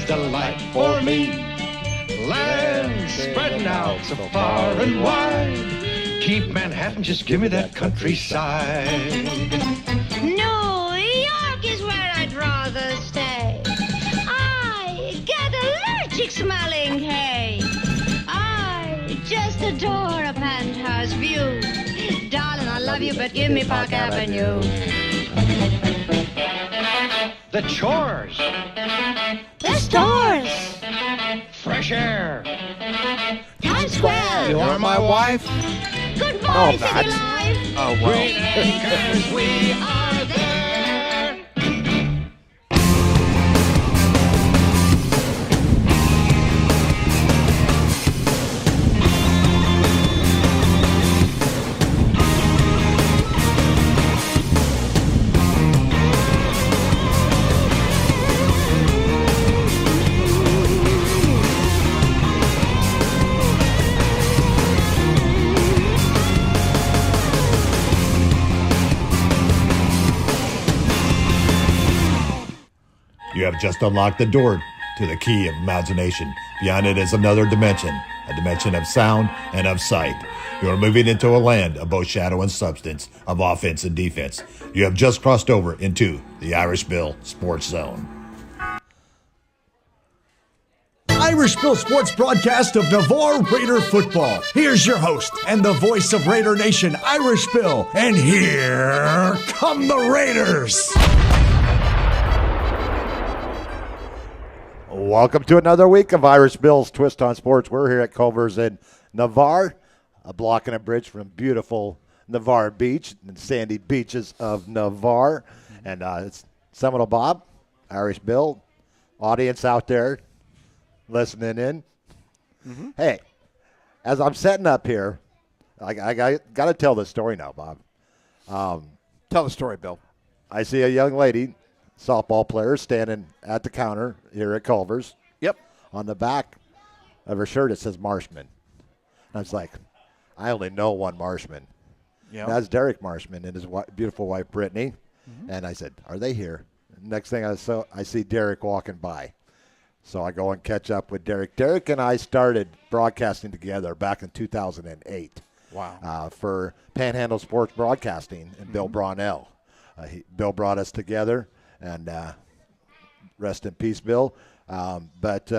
is the life for me. Land spreading out so far and wide. Keep Manhattan, just give me that countryside. New York is where I'd rather stay. I get allergic smelling hay. I just adore a penthouse view. Darling, I love you, but give me Park Avenue. The chores. The stores. Fresh air. Times Square. You are my wife? Good No, morning, I'm City not. Life. Oh, well. Green Acres, we are there. You have just unlocked the door to the key of imagination. Beyond it is another dimension, a dimension of sound and of sight. You are moving into a land of both shadow and substance, of offense and defense. You have just crossed over into the Irish Bill Sports Zone. Irish Bill Sports broadcast of Navarre Raider football. Here's your host and the voice of Raider Nation, Irish Bill. And here come the Raiders. Welcome to another week of Irish Bill's Twist on Sports. We're here at Culver's in Navarre, a block and a bridge from beautiful Navarre Beach and sandy beaches of Navarre. And it's Seminole Bob, Irish Bill, audience out there listening in. Mm-hmm. Hey, as I'm setting up here, I got to tell this story now, Bob. Tell the story, Bill. I see a young lady, softball player, standing at the counter here at Culver's. Yep. On the back of her shirt, it says Marshman. And I was like, I only know one Marshman. Yeah. That's Derek Marshman and his beautiful wife, Brittany. Mm-hmm. And I said, are they here? Next thing I see Derek walking by. So I go and catch up with Derek. Derek and I started broadcasting together back in 2008. Wow. For Panhandle Sports Broadcasting and Bill Brownell. Bill brought us together, and rest in peace, Bill. But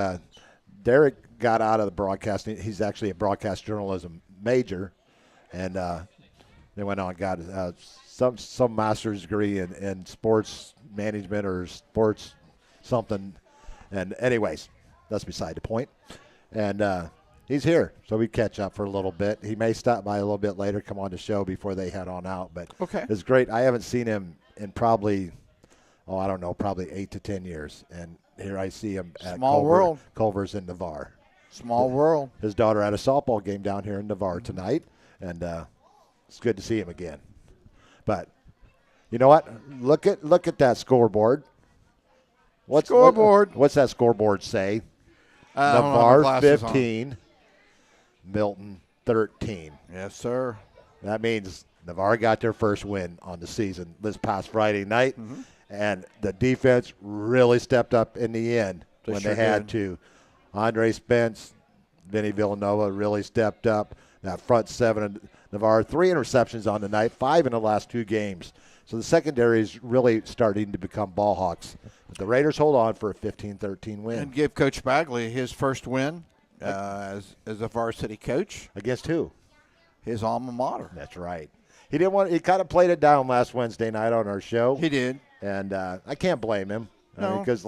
Derek got out of the broadcasting. He's actually a broadcast journalism major, and they went on and got some master's degree in sports management or sports something. And anyways, that's beside the point. And he's here, so we catch up for a little bit. He may stop by a little bit later, come on the show before they head on out. But okay. It's great. I haven't seen him in probably 8 to 10 years. And here I see him at Culver's in Navarre. Small world. His daughter had a softball game down here in Navarre tonight, and it's good to see him again. But you know what? Look at that scoreboard. What's that scoreboard say? Navarre 15, Milton 13. Yes, sir. That means Navarre got their first win on the season this past Friday night, and the defense really stepped up in the end when they had to. Andre Spence, Vinny Villanova really stepped up. That front seven of Navarre, 3 interceptions on the night, 5 in the last 2 games. So the secondary is really starting to become ball hawks. But the Raiders hold on for a 15-13 win. And give Coach Bagley his first win as a varsity coach. Against who? His alma mater. That's right. He kind of played it down last Wednesday night on our show. He did. And I can't blame him. No. Because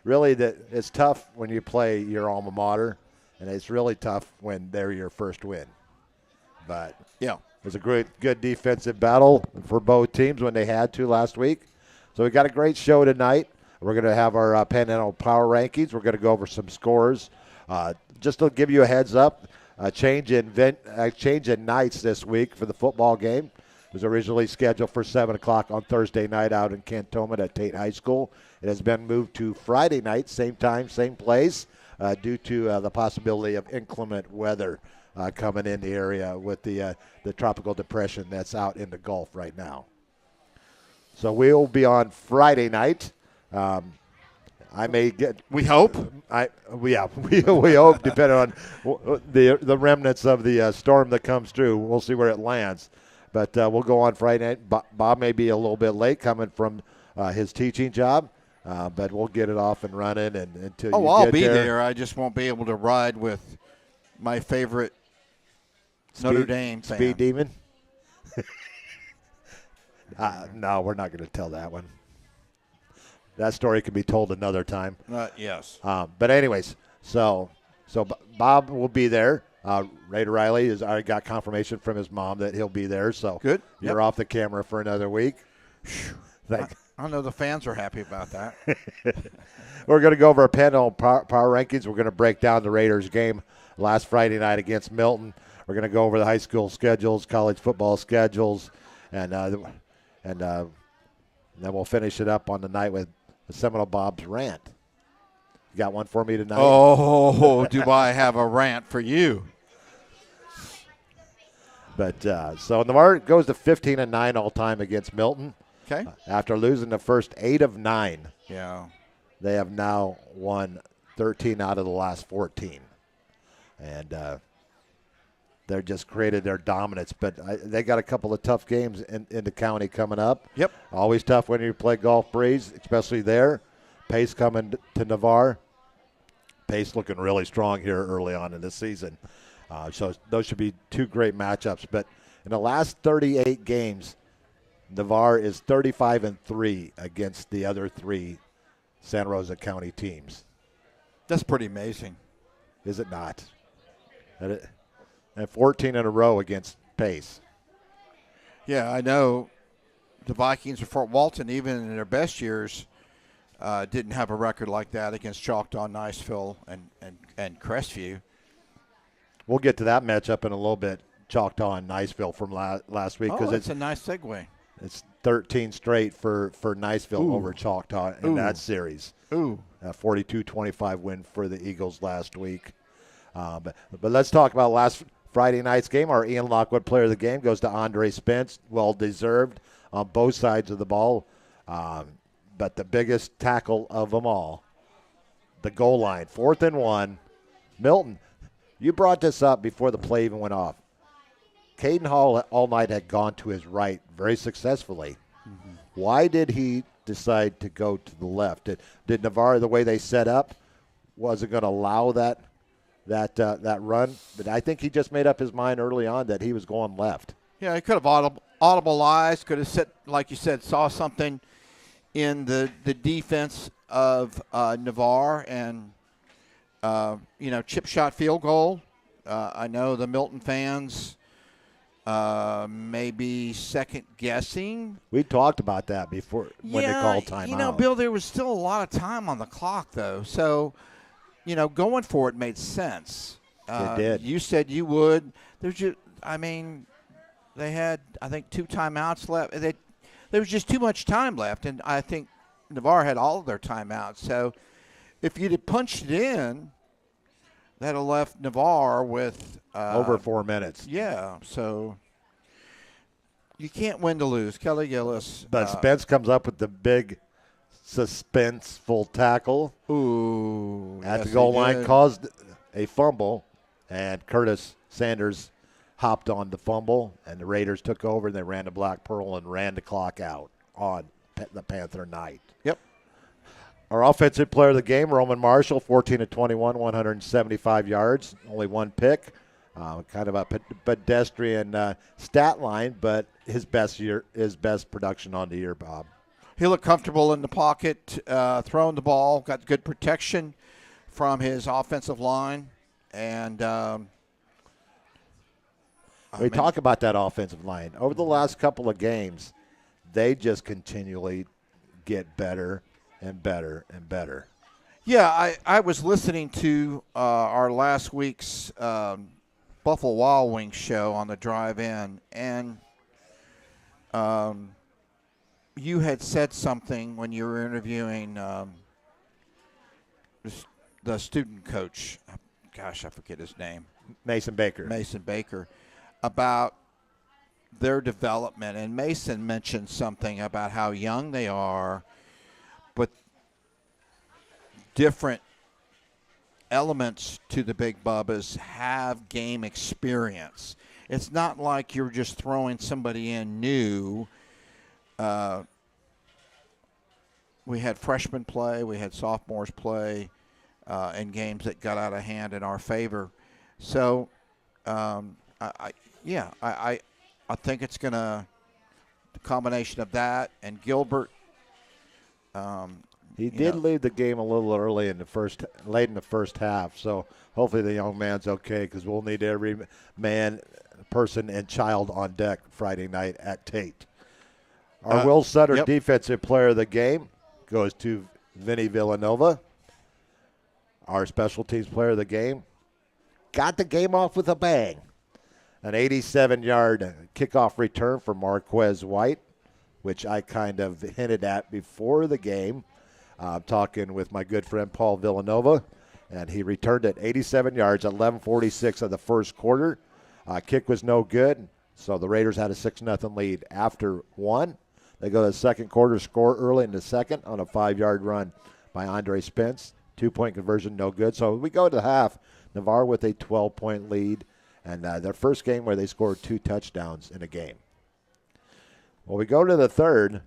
really it's tough when you play your alma mater, and it's really tough when they're your first win. But yeah, it was a good defensive battle for both teams when they had to last week. So we got a great show tonight. We're going to have our Panhandle Power Rankings. We're going to go over some scores. Just to give you a heads up, a change in nights this week for the football game. It was originally scheduled for 7 o'clock on Thursday night out in Cantonment at Tate High School. It has been moved to Friday night, same time, same place, due to the possibility of inclement weather coming in the area with the tropical depression that's out in the Gulf right now. So we'll be on Friday night I may get. We hope. We hope, depending on the remnants of the storm that comes through. We'll see where it lands. But we'll go on Friday night. Bob may be a little bit late coming from his teaching job, but we'll get it off and running. And until you I'll get be there. I just won't be able to ride with my favorite Notre Dame fan. Speed Demon. No, we're not going to tell that one. That story can be told another time. Yes. But anyways, so Bob will be there. Raider Riley has already got confirmation from his mom that he'll be there. So good. You're off the camera for another week. I know the fans are happy about that. We're going to go over our panel power rankings. We're going to break down the Raiders game last Friday night against Milton. We're going to go over the high school schedules, college football schedules, and then we'll finish it up on the night with Seminole Bob's rant. You got one for me tonight? Oh, do I have a rant for you? But so Navarre goes to 15-9 all time against Milton. Okay. After losing the first 8 of 9. Yeah. They have now won 13 out of the last 14. And they're just created their dominance. But they got a couple of tough games in the county coming up. Yep. Always tough when you play Gulf Breeze, especially there. Pace coming to Navarre. Pace looking really strong here early on in the season. So those should be two great matchups. But in the last 38 games, Navarre is 35-3 against the other 3 Santa Rosa County teams. That's pretty amazing. Is it not? And 14 in a row against Pace. Yeah, I know the Vikings of Fort Walton, even in their best years, didn't have a record like that against Choctaw, Niceville, and Crestview. We'll get to that matchup in a little bit, Choctaw and Niceville from last week. Oh, it's a nice segue. It's 13 straight for Niceville over Choctaw in that series. Ooh. A 42-25 win for the Eagles last week. But let's talk about last Friday night's game. Our Ian Lockwood player of the game goes to Andre Spence. Well-deserved on both sides of the ball. But the biggest tackle of them all, the goal line, 4th and 1. Milton, you brought this up before the play even went off. Caden Hall all night had gone to his right very successfully. Mm-hmm. Why did he decide to go to the left? Did Navarre, the way they set up, wasn't going to allow that run? But I think he just made up his mind early on that he was going left. Yeah, he could have audible eyes, could have said, like you said, saw something in the defense of Navarre and, chip shot field goal. I know the Milton fans maybe second guessing. We talked about that before when they called timeout. Bill, there was still a lot of time on the clock, though. So, going for it made sense. It did. You said you would. They had, I think, 2 timeouts left. There was just too much time left, and I think Navarre had all of their timeouts. So if you'd have punched it in, that would have left Navarre with over 4 minutes. Yeah, so you can't win to lose. Kelly Gillis. But Spence comes up with the big suspenseful tackle. Ooh. At the goal line, caused a fumble, and Curtis Sanders hopped on the fumble, and the Raiders took over, and they ran to Black Pearl and ran the clock out on the Panther night. Yep. Our offensive player of the game, Roman Marshall, 14-21, 175 yards, only 1 pick. Kind of a pedestrian stat line, but his best production on the year, Bob. He looked comfortable in the pocket, throwing the ball, got good protection from his offensive line, and we talk about that offensive line. Over the last couple of games, they just continually get better and better and better. Yeah, I was listening to our last week's Buffalo Wild Wings show on the drive-in, and you had said something when you were interviewing the student coach. Gosh, I forget his name. Mason Baker. About their development. And Mason mentioned something about how young they are, but different elements to the Big Bubbas have game experience. It's not like you're just throwing somebody in new. We had freshmen play, we had sophomores play in games that got out of hand in our favor. So, I think it's going to the combination of that and Gilbert. He did leave the game a little early late in the first half. So hopefully the young man's okay, because we'll need every man, person, and child on deck Friday night at Tate. Our Will Sutter Defensive Player of the Game goes to Vinny Villanova. Our Special Teams Player of the Game got the game off with a bang. An 87-yard kickoff return for Marquez White, which I kind of hinted at before the game. I'm talking with my good friend Paul Villanova, and he returned it 87 yards at 11:46 of the first quarter. Kick was no good, so the Raiders had a 6-0 lead after one. They go to the second quarter, score early in the second on a 5-yard run by Andre Spence. 2-point conversion, no good. So we go to the half, Navarre with a 12-point lead, and their first game where they scored 2 touchdowns in a game. Well, we go to the third.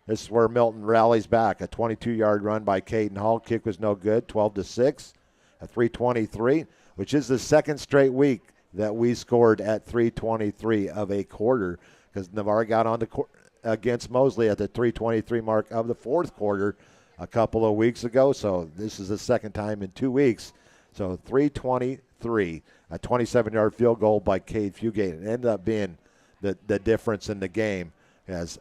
This is where Milton rallies back. A 22-yard run by Caden Hall. Kick was no good, 12-6 at 3:23, which is the second straight week that we scored at 3:23 of a quarter, because Navarre got on against Mosley at the 3:23 mark of the fourth quarter a couple of weeks ago. So this is the second time in 2 weeks. So 3:23, a 27-yard field goal by Cade Fugate. It ended up being the difference in the game, as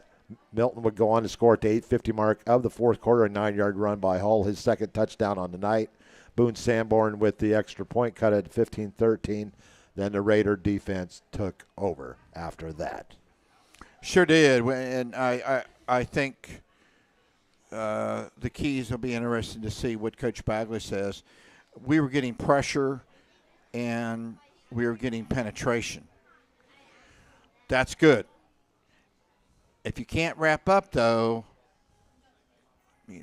Milton would go on to score at the 8:50 mark of the fourth quarter, a 9-yard run by Hull, his second touchdown on the night. Boone Sanborn with the extra point, cut it 15-13. Then the Raider defense took over after that. Sure did, and I think the keys will be interesting to see what Coach Bagley says. We were getting pressure, and we were getting penetration. That's good. If you can't wrap up, though,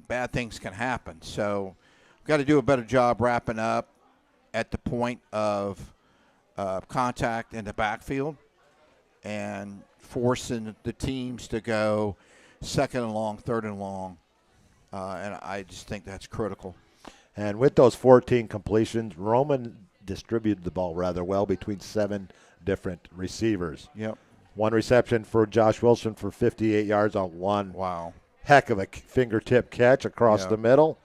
bad things can happen. So we've got to do a better job wrapping up at the point of contact in the backfield and forcing the teams to go second and long, third and long. And I just think that's critical. And with those 14 completions, Roman distributed the ball rather well between 7 different receivers. Yep. 1 reception for Josh Wilson for 58 yards on one. Wow. Heck of a fingertip catch across the middle.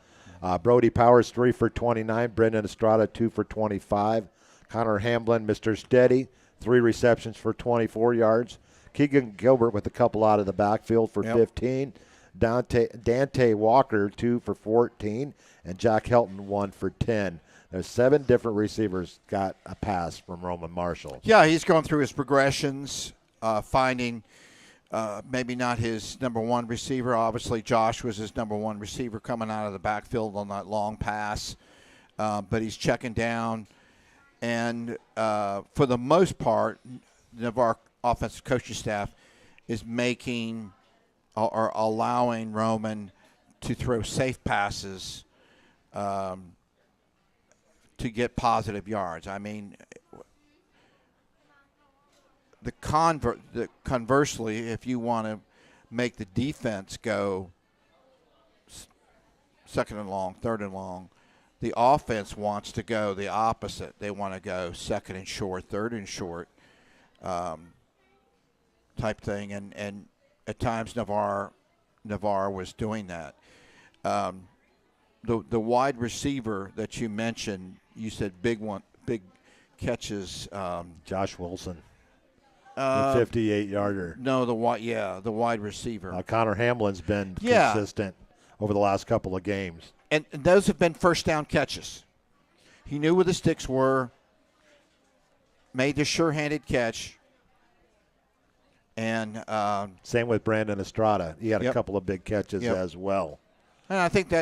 Brody Powers, 3 for 29. Brendan Estrada, 2 for 25. Connor Hamblin, Mr. Steady, 3 receptions for 24 yards. Keegan Gilbert with a couple out of the backfield for 15. Dante Walker, 2 for 14. And Jack Helton, 1 for 10. There's 7 different receivers got a pass from Roman Marshall. Yeah, he's going through his progressions, finding maybe not his number one receiver. Obviously, Josh was his number one receiver coming out of the backfield on that long pass. But he's checking down. And for the most part, the Navarre offensive coaching staff is making or allowing Roman to throw safe passes to get positive yards. I mean, conversely, if you want to make the defense go second and long, third and long, the offense wants to go the opposite. They want to go second and short, third and short type thing. And at times Navarre was doing that. The wide receiver that you mentioned, you said big catches. Josh Wilson, the 58-yarder. No, the wide receiver. Connor Hamlin's been consistent over the last couple of games. And those have been first down catches. He knew where the sticks were, made the sure-handed catch. And same with Brandon Estrada. He had a couple of big catches as well. And I think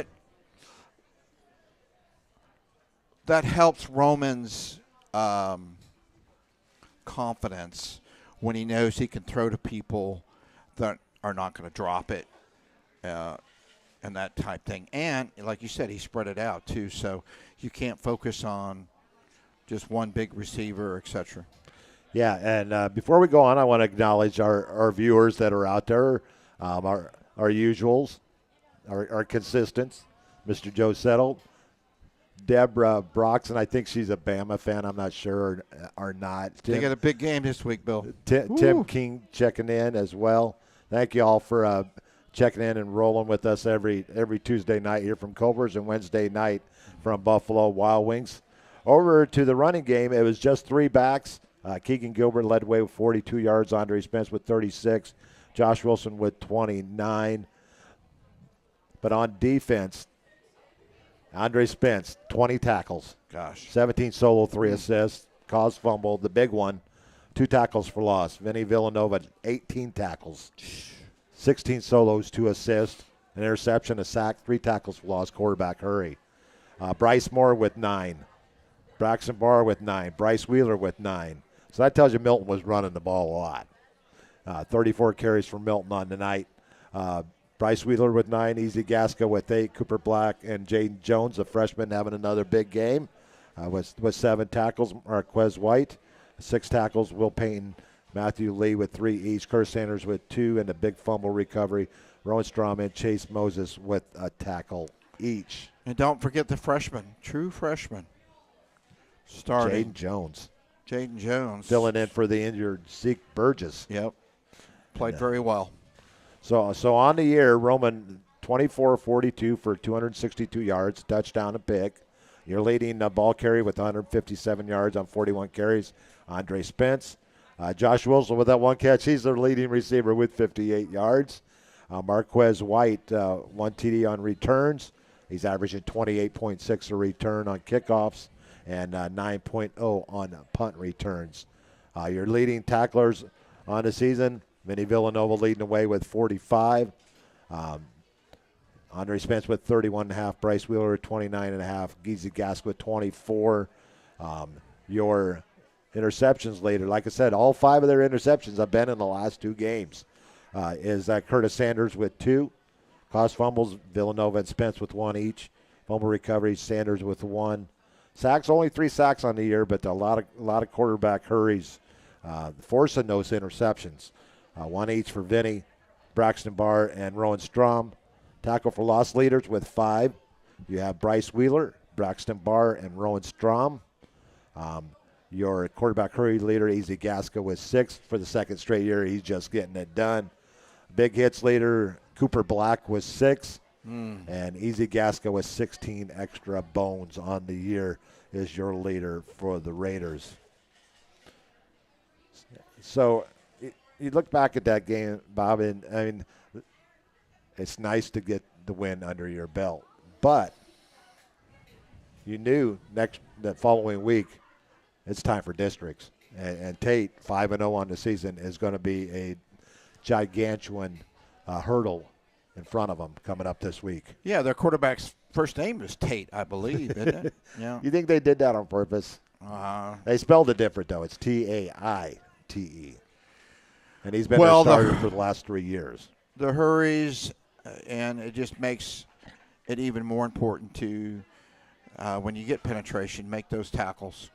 that helps Roman's confidence when he knows he can throw to people that are not going to drop it. and that type thing. And like you said, he spread it out too, so you can't focus on just one big receiver, etc. Yeah, and before we go on, I want to acknowledge our viewers that are out there, our usuals, our consistents, Mr. Joe Settle, Deborah Broxson. I think she's a Bama fan. I'm not sure or not. They got a big game this week, Bill. Tim King checking in as well. Thank you all for checking in and rolling with us every Tuesday night here from Culver's and Wednesday night from Buffalo Wild Wings. Over to the running game, it was just 3 backs. Keegan Gilbert led the way with 42 yards. Andre Spence with 36. Josh Wilson with 29. But on defense, Andre Spence, 20 tackles. Gosh. 17 solo, 3 assists. Caused fumble, the big one. 2 tackles for loss. Vinny Villanova, 18 tackles. 16 solos, 2 assists. An interception, a sack, 3 tackles for loss. Quarterback hurry. Bryce Moore with 9. Braxton Barr with 9. Bryce Wheeler with 9. So that tells you Milton was running the ball a lot. 34 carries for Milton on the night. Bryce Wheeler with 9. Easy Gasca with 8. Cooper Black and Jaden Jones, a freshman, having another big game with 7 tackles. Marquez White, 6 tackles. Will Payton, Matthew Lee with 3 each. Curtis Sanders with 2 and a big fumble recovery. Rowan Strom and Chase Moses with a tackle each. And don't forget the freshman, true freshman, starting. Jaden Jones. Filling in for the injured Zeke Burgess. Yep. Played very well. So on the year, Roman 24-42 for 262 yards, touchdown and pick. You're leading ball carry with 157 yards on 41 carries. Andre Spence. Josh Wilson with that 1 catch. He's their leading receiver with 58 yards. Marquez White, 1 TD on returns. He's averaging 28.6 a return on kickoffs and 9.0 on punt returns. Your leading tacklers on the season, Vinny Villanova leading away with 45. Andre Spence with 31.5. Bryce Wheeler with 29.5. Geezy Gask with 24. Your interceptions later, like I said, all 5 of their interceptions have been in the last 2 games. Is Curtis Sanders with 2. Caused fumbles, Villanova and Spence with 1 each. Fumble recovery, Sanders with 1. Sacks, only 3 sacks on the year, but a lot of quarterback hurries forcing those interceptions. 1 each for Vinny, Braxton Barr, and Rowan Strom. Tackle for loss leaders with 5. You have Bryce Wheeler, Braxton Barr, and Rowan Strom. Your quarterback hurry leader, Easy Gasca, with 6 for the 2nd straight year. He's just getting it done. Big hits leader, Cooper Black, with 6. And Easy Gasca with 16 extra bones on the year is your leader for the Raiders. So you look back at that game, Bob, and I mean, it's nice to get the win under your belt. But you knew that following week it's time for districts. And Tate, 5-0 on the season, is going to be a gigantuan hurdle in front of them coming up this week. Yeah, their quarterback's first name is Tate, I believe, isn't it? Yeah. You think they did that on purpose? They spelled it different, though. It's Taite. And he's been their starter for the last 3 years. The hurries, and it just makes it even more important to, when you get penetration, make those tackles,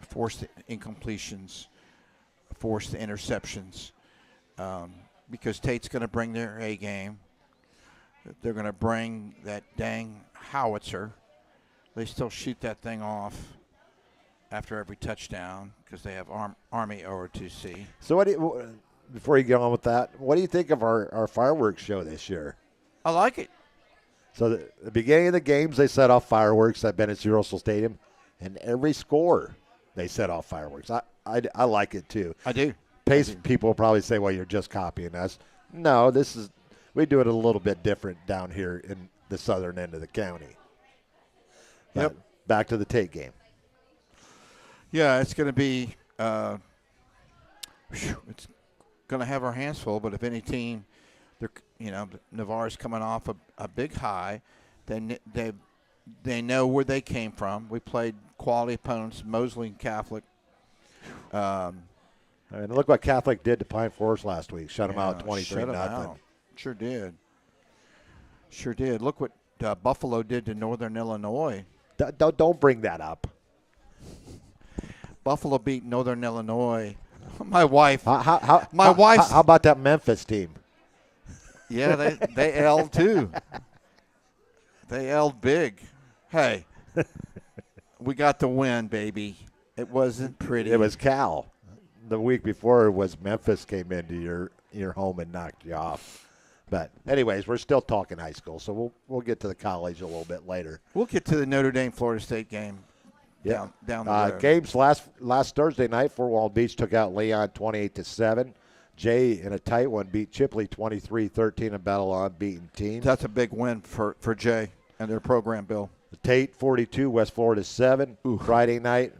force the incompletions, force the interceptions, because Tate's going to bring their A game. They're going to bring that dang howitzer. They still shoot that thing off after every touchdown because they have Army OR2C. So before you get on with that, what do you think of our fireworks show this year? I like it. So the beginning of the games, they set off fireworks at Bennett Russell Stadium, and every score they set off fireworks. I like it too. I do. People will probably say, well, you're just copying us. No, we do it a little bit different down here in the southern end of the county. Yep. Back to the Tate game. Yeah, it's going to be it's going to have our hands full, but if any team, Navarre's coming off a big high, then they know where they came from. We played quality opponents, Mosley and Catholic. And look what Catholic did to Pine Forest last week. Shut them out 23-0. Sure did. Sure did. Look what Buffalo did to Northern Illinois. Don't bring that up. Buffalo beat Northern Illinois. My wife. How wife's. How about that Memphis team? Yeah, they L'd too. They L'd big. Hey, we got the win, baby. It wasn't pretty. It was Cal. The week before it was Memphis came into your home and knocked you off. But anyways, we're still talking high school, so we'll get to the college a little bit later. We'll get to the Notre Dame Florida State game. Down the road. Games last Thursday night. Fort Walton Beach took out Leon 28-7. Jay in a tight one beat Chipley 23-13, a battle on beaten teams. That's a big win for Jay and their program, Bill. Tate 42, West Florida 7. Oof. Friday night,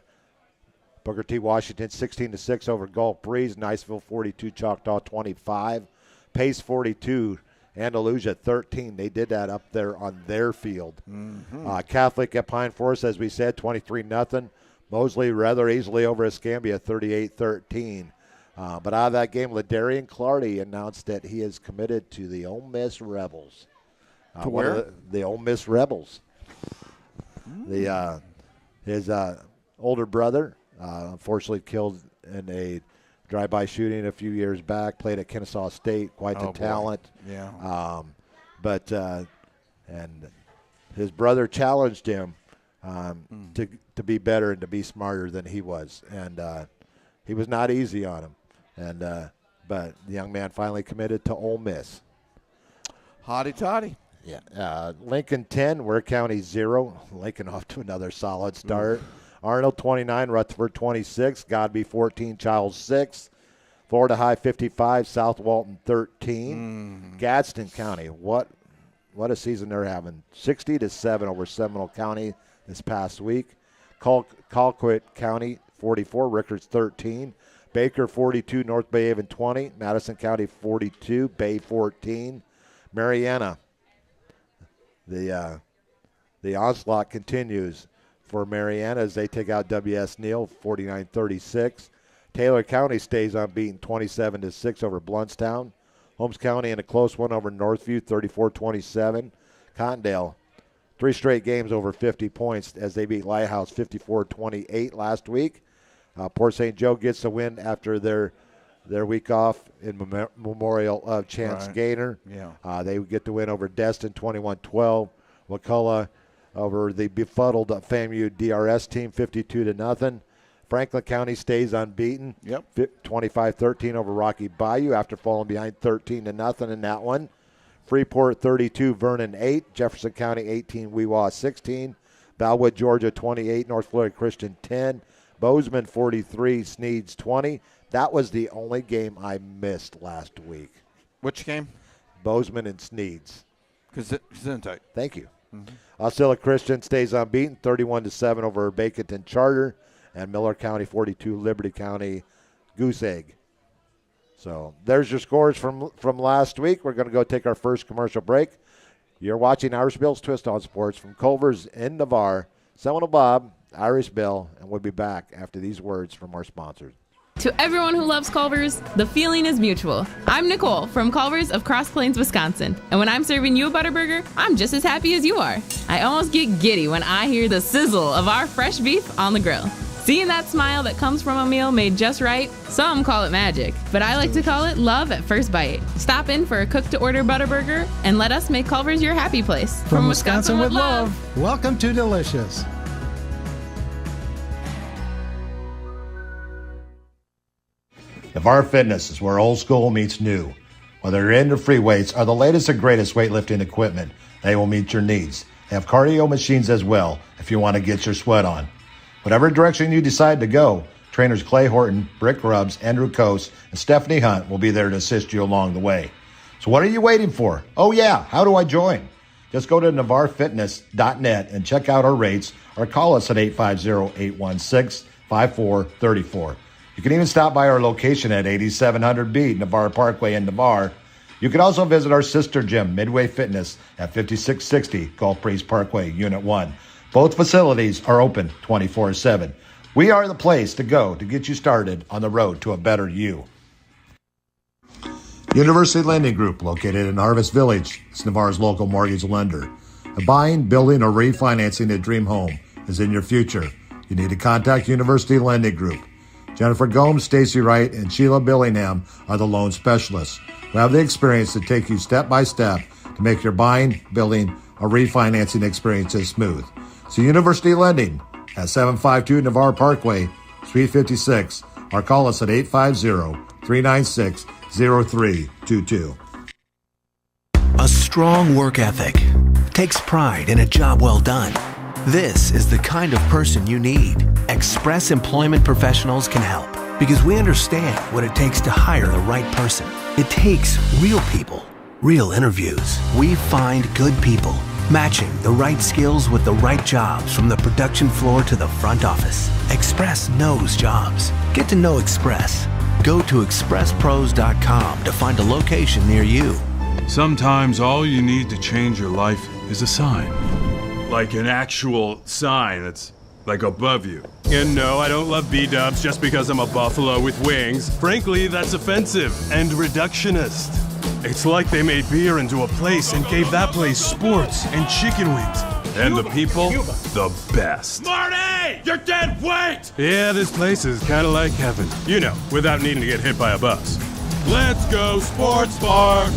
Booker T. Washington 16-6 over Gulf Breeze. Niceville 42, Choctaw 25. Pace 42, Andalusia 13. They did that up there on their field. Mm-hmm. Catholic at Pine Forest, as we said, 23-0. Mosley rather easily over Escambia 38-13. But out of that game, Ladarian Clardy announced that he is committed to the Ole Miss Rebels. To where? The Ole Miss Rebels. His older brother, unfortunately killed in a drive-by shooting a few years back, played at Kennesaw State, quite the talent. Boy. Yeah. And his brother challenged him to be better and to be smarter than he was. And he was not easy on him. But the young man finally committed to Ole Miss. Hotty toddy. Yeah. Lincoln 10, Ware County 0. Lincoln off to another solid start. Arnold 29, Rutherford 26, Godby 14, Childs 6. Florida High 55, South Walton 13. Gadsden County, what a season they're having. 60-7 over Seminole County this past week. Colquitt County 44, Rickards 13. Baker 42, North Bay Haven 20. Madison County 42, Bay 14. Mariana, the onslaught continues for Mariana as they take out W.S. Neal 49-36. Taylor County stays unbeaten 27-6 over Bluntstown. Holmes County in a close one over Northview 34-27. Cottondale, 3 straight games over 50 points as they beat Lighthouse 54-28 last week. Port St. Joe gets the win after their week off in memorial of Chance Gaynor. Yeah. They get the win over Destin 21-12. Wakulla over the befuddled FAMU DRS team 52-0. Franklin County stays unbeaten. Yep. 25-13 over Rocky Bayou after falling behind 13-0 in that one. Freeport 32, Vernon 8. Jefferson County 18, Weewa 16. Bellwood, Georgia 28, North Florida Christian 10. Bozeman 43, Sneeds 20. That was the only game I missed last week. Which game? Bozeman and Sneeds. Gesundheit. Thank you. Osceola Christian stays unbeaten, 31-7 over Baconton Charter, and Miller County 42, Liberty County Goose Egg. So there's your scores from last week. We're going to go take our first commercial break. You're watching Irish Bill's Twist on Sports from Culver's in Navarre. Seminole Bob, Irish Bill, and we'll be back after these words from our sponsors. To everyone who loves Culver's, the feeling is mutual. I'm Nicole from Culver's of Cross Plains, Wisconsin. And when I'm serving you a Butterburger, I'm just as happy as you are. I almost get giddy when I hear the sizzle of our fresh beef on the grill. Seeing that smile that comes from a meal made just right, some call it magic, but I like to call it love at first bite. Stop in for a cook-to-order Butterburger and let us make Culver's your happy place. From Wisconsin with love, welcome to Delicious. Navarre Fitness is where old school meets new. Whether you're into free weights or the latest and greatest weightlifting equipment, they will meet your needs. They have cardio machines as well if you want to get your sweat on. Whatever direction you decide to go, trainers Clay Horton, Brick Grubbs, Andrew Coase, and Stephanie Hunt will be there to assist you along the way. So what are you waiting for? Oh yeah, how do I join? Just go to navarrefitness.net and check out our rates or call us at 850-816-5434. You can even stop by our location at 8700B Navarre Parkway in Navarre. You can also visit our sister gym, Midway Fitness, at 5660 Gulf Breeze Parkway, Unit 1. Both facilities are open 24/7. We are the place to go to get you started on the road to a better you. University Lending Group, located in Harvest Village, is Navarre's local mortgage lender. A buying, building, or refinancing a dream home is in your future. You need to contact University Lending Group. Jennifer Gomes, Stacy Wright, and Sheila Billingham are the loan specialists who have the experience to take you step by step to make your buying, building, or refinancing experiences smooth. So University Lending at 752 Navarre Parkway, Suite 56, or call us at 850-396-0322. A strong work ethic takes pride in a job well done. This is the kind of person you need. Express Employment Professionals can help because we understand what it takes to hire the right person. It takes real people, real interviews. We find good people, matching the right skills with the right jobs from the production floor to the front office. Express knows jobs. Get to know Express. Go to expresspros.com to find a location near you. Sometimes all you need to change your life is a sign. Like an actual sign that's like above you. And no, I don't love B-dubs just because I'm a buffalo with wings. Frankly, that's offensive and reductionist. It's like they made beer into a place and gave that place sports and chicken wings. And the people, the best. Marty! You're dead weight! Yeah, this place is kind of like heaven. You know, without needing to get hit by a bus. Let's go, Sports Bar!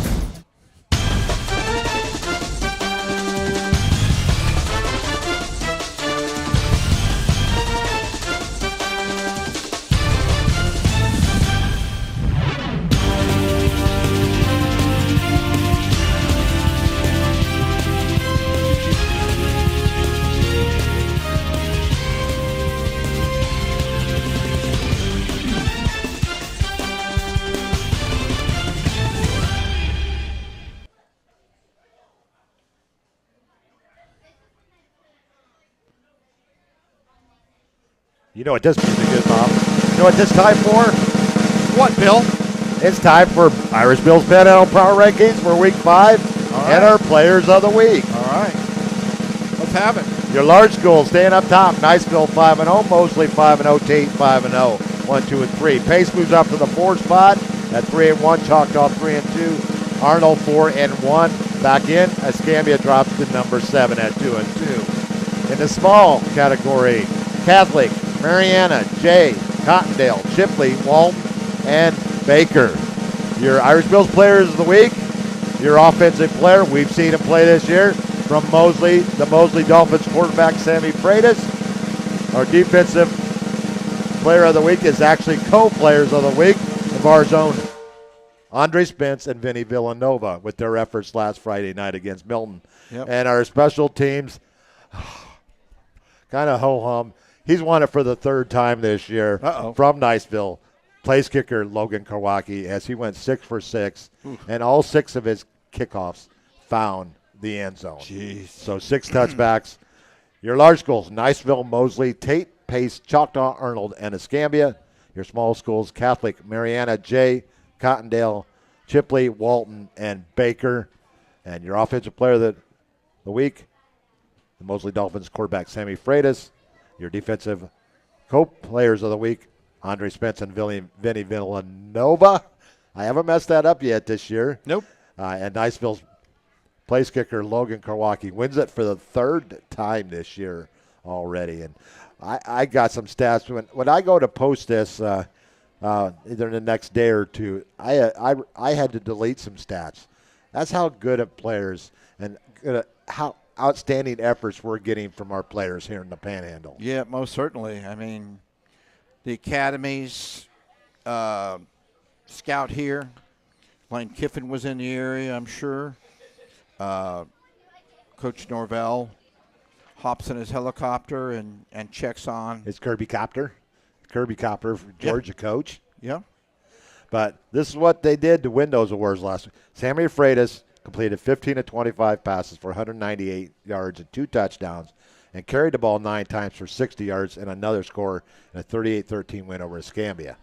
You know what this music is, Bob? You know what this time for? What, Bill? It's time for Irish Bill's Panhandle Power Rankings for Week 5 and our Players of the Week. All right. Let's have it. Your large schools staying up top. Niceville 5-0, Mosley 5-0, Tate 5-0, 1, 2, and 3. Pace moves up to the 4 spot at 3-1, Choctaw 3-2, Arnold 4-1. Back in, Escambia drops to number 7 at 2-2. In the small category, Catholic, Mariana, Jay, Cottondale, Chipley, Walton, and Baker. Your Irish Bills Players of the Week, your offensive player, we've seen him play this year, from Mosley, the Mosley Dolphins quarterback, Sammy Freitas. Our defensive player of the week is actually co-players of the week of our own Andre Spence and Vinny Villanova with their efforts last Friday night against Milton. Yep. And our special teams, kind of ho-hum. He's won it for the 3rd time this year from Niceville. Place kicker Logan Kawaki as he went 6 for 6, and all 6 of his kickoffs found the end zone. Jeez. So 6 touchbacks. Your large schools, Niceville, Mosley, Tate, Pace, Choctaw, Arnold, and Escambia. Your small schools, Catholic, Mariana, Jay, Cottondale, Chipley, Walton, and Baker. And your offensive player of the week, the Mosley Dolphins quarterback, Sammy Freitas. Your defensive co-players of the week, Andre Spence and Vinny Villanova. I haven't messed that up yet this year. Nope. And Niceville's place kicker, Logan Kawaki, wins it for the 3rd time this year already. And I got some stats. When I go to post this either in the next day or two, I had to delete some stats. That's how good of players and how outstanding efforts we're getting from our players here in the Panhandle. Yeah, most certainly. I mean, the academies, scout here. Lane Kiffin was in the area, I'm sure. Coach Norvell hops in his helicopter and checks on. It's Kirby Copter. Kirby Copter, Georgia coach. Yeah. But this is what they did to win those awards last week. Sammy Freitas completed 15 of 25 passes for 198 yards and 2 touchdowns and carried the ball 9 times for 60 yards and another score in a 38-13 win over Escambia.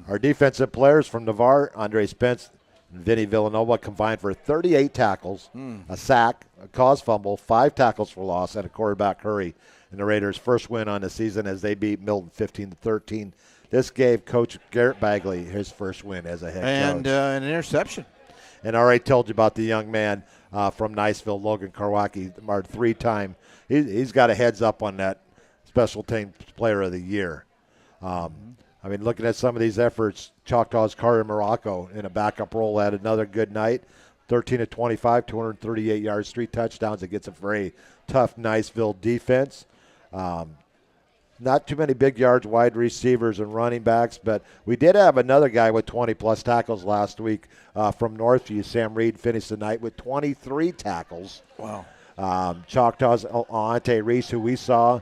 Our defensive players from Navarre, Andre Spence and Vinny Villanova, combined for 38 tackles, a sack, a caused fumble, 5 tackles for loss, and a quarterback hurry in the Raiders' first win on the season as they beat Milton 15-13. This gave Coach Garrett Bagley his first win as a head coach. And an interception. And I already told you about the young man from Niceville, Logan Karwacki, our 3-time. He's got a heads up on that special teams player of the year. I mean, looking at some of these efforts, Choctaw's Kari Morocco in a backup role had another good night. 13 of 25, 238 yards, 3 touchdowns against a very tough Niceville defense. Not too many big yards, wide receivers and running backs, but we did have another guy with 20-plus tackles last week from Northview. Sam Reed finished the night with 23 tackles. Wow. Choctaw's Ante Reese, who we saw,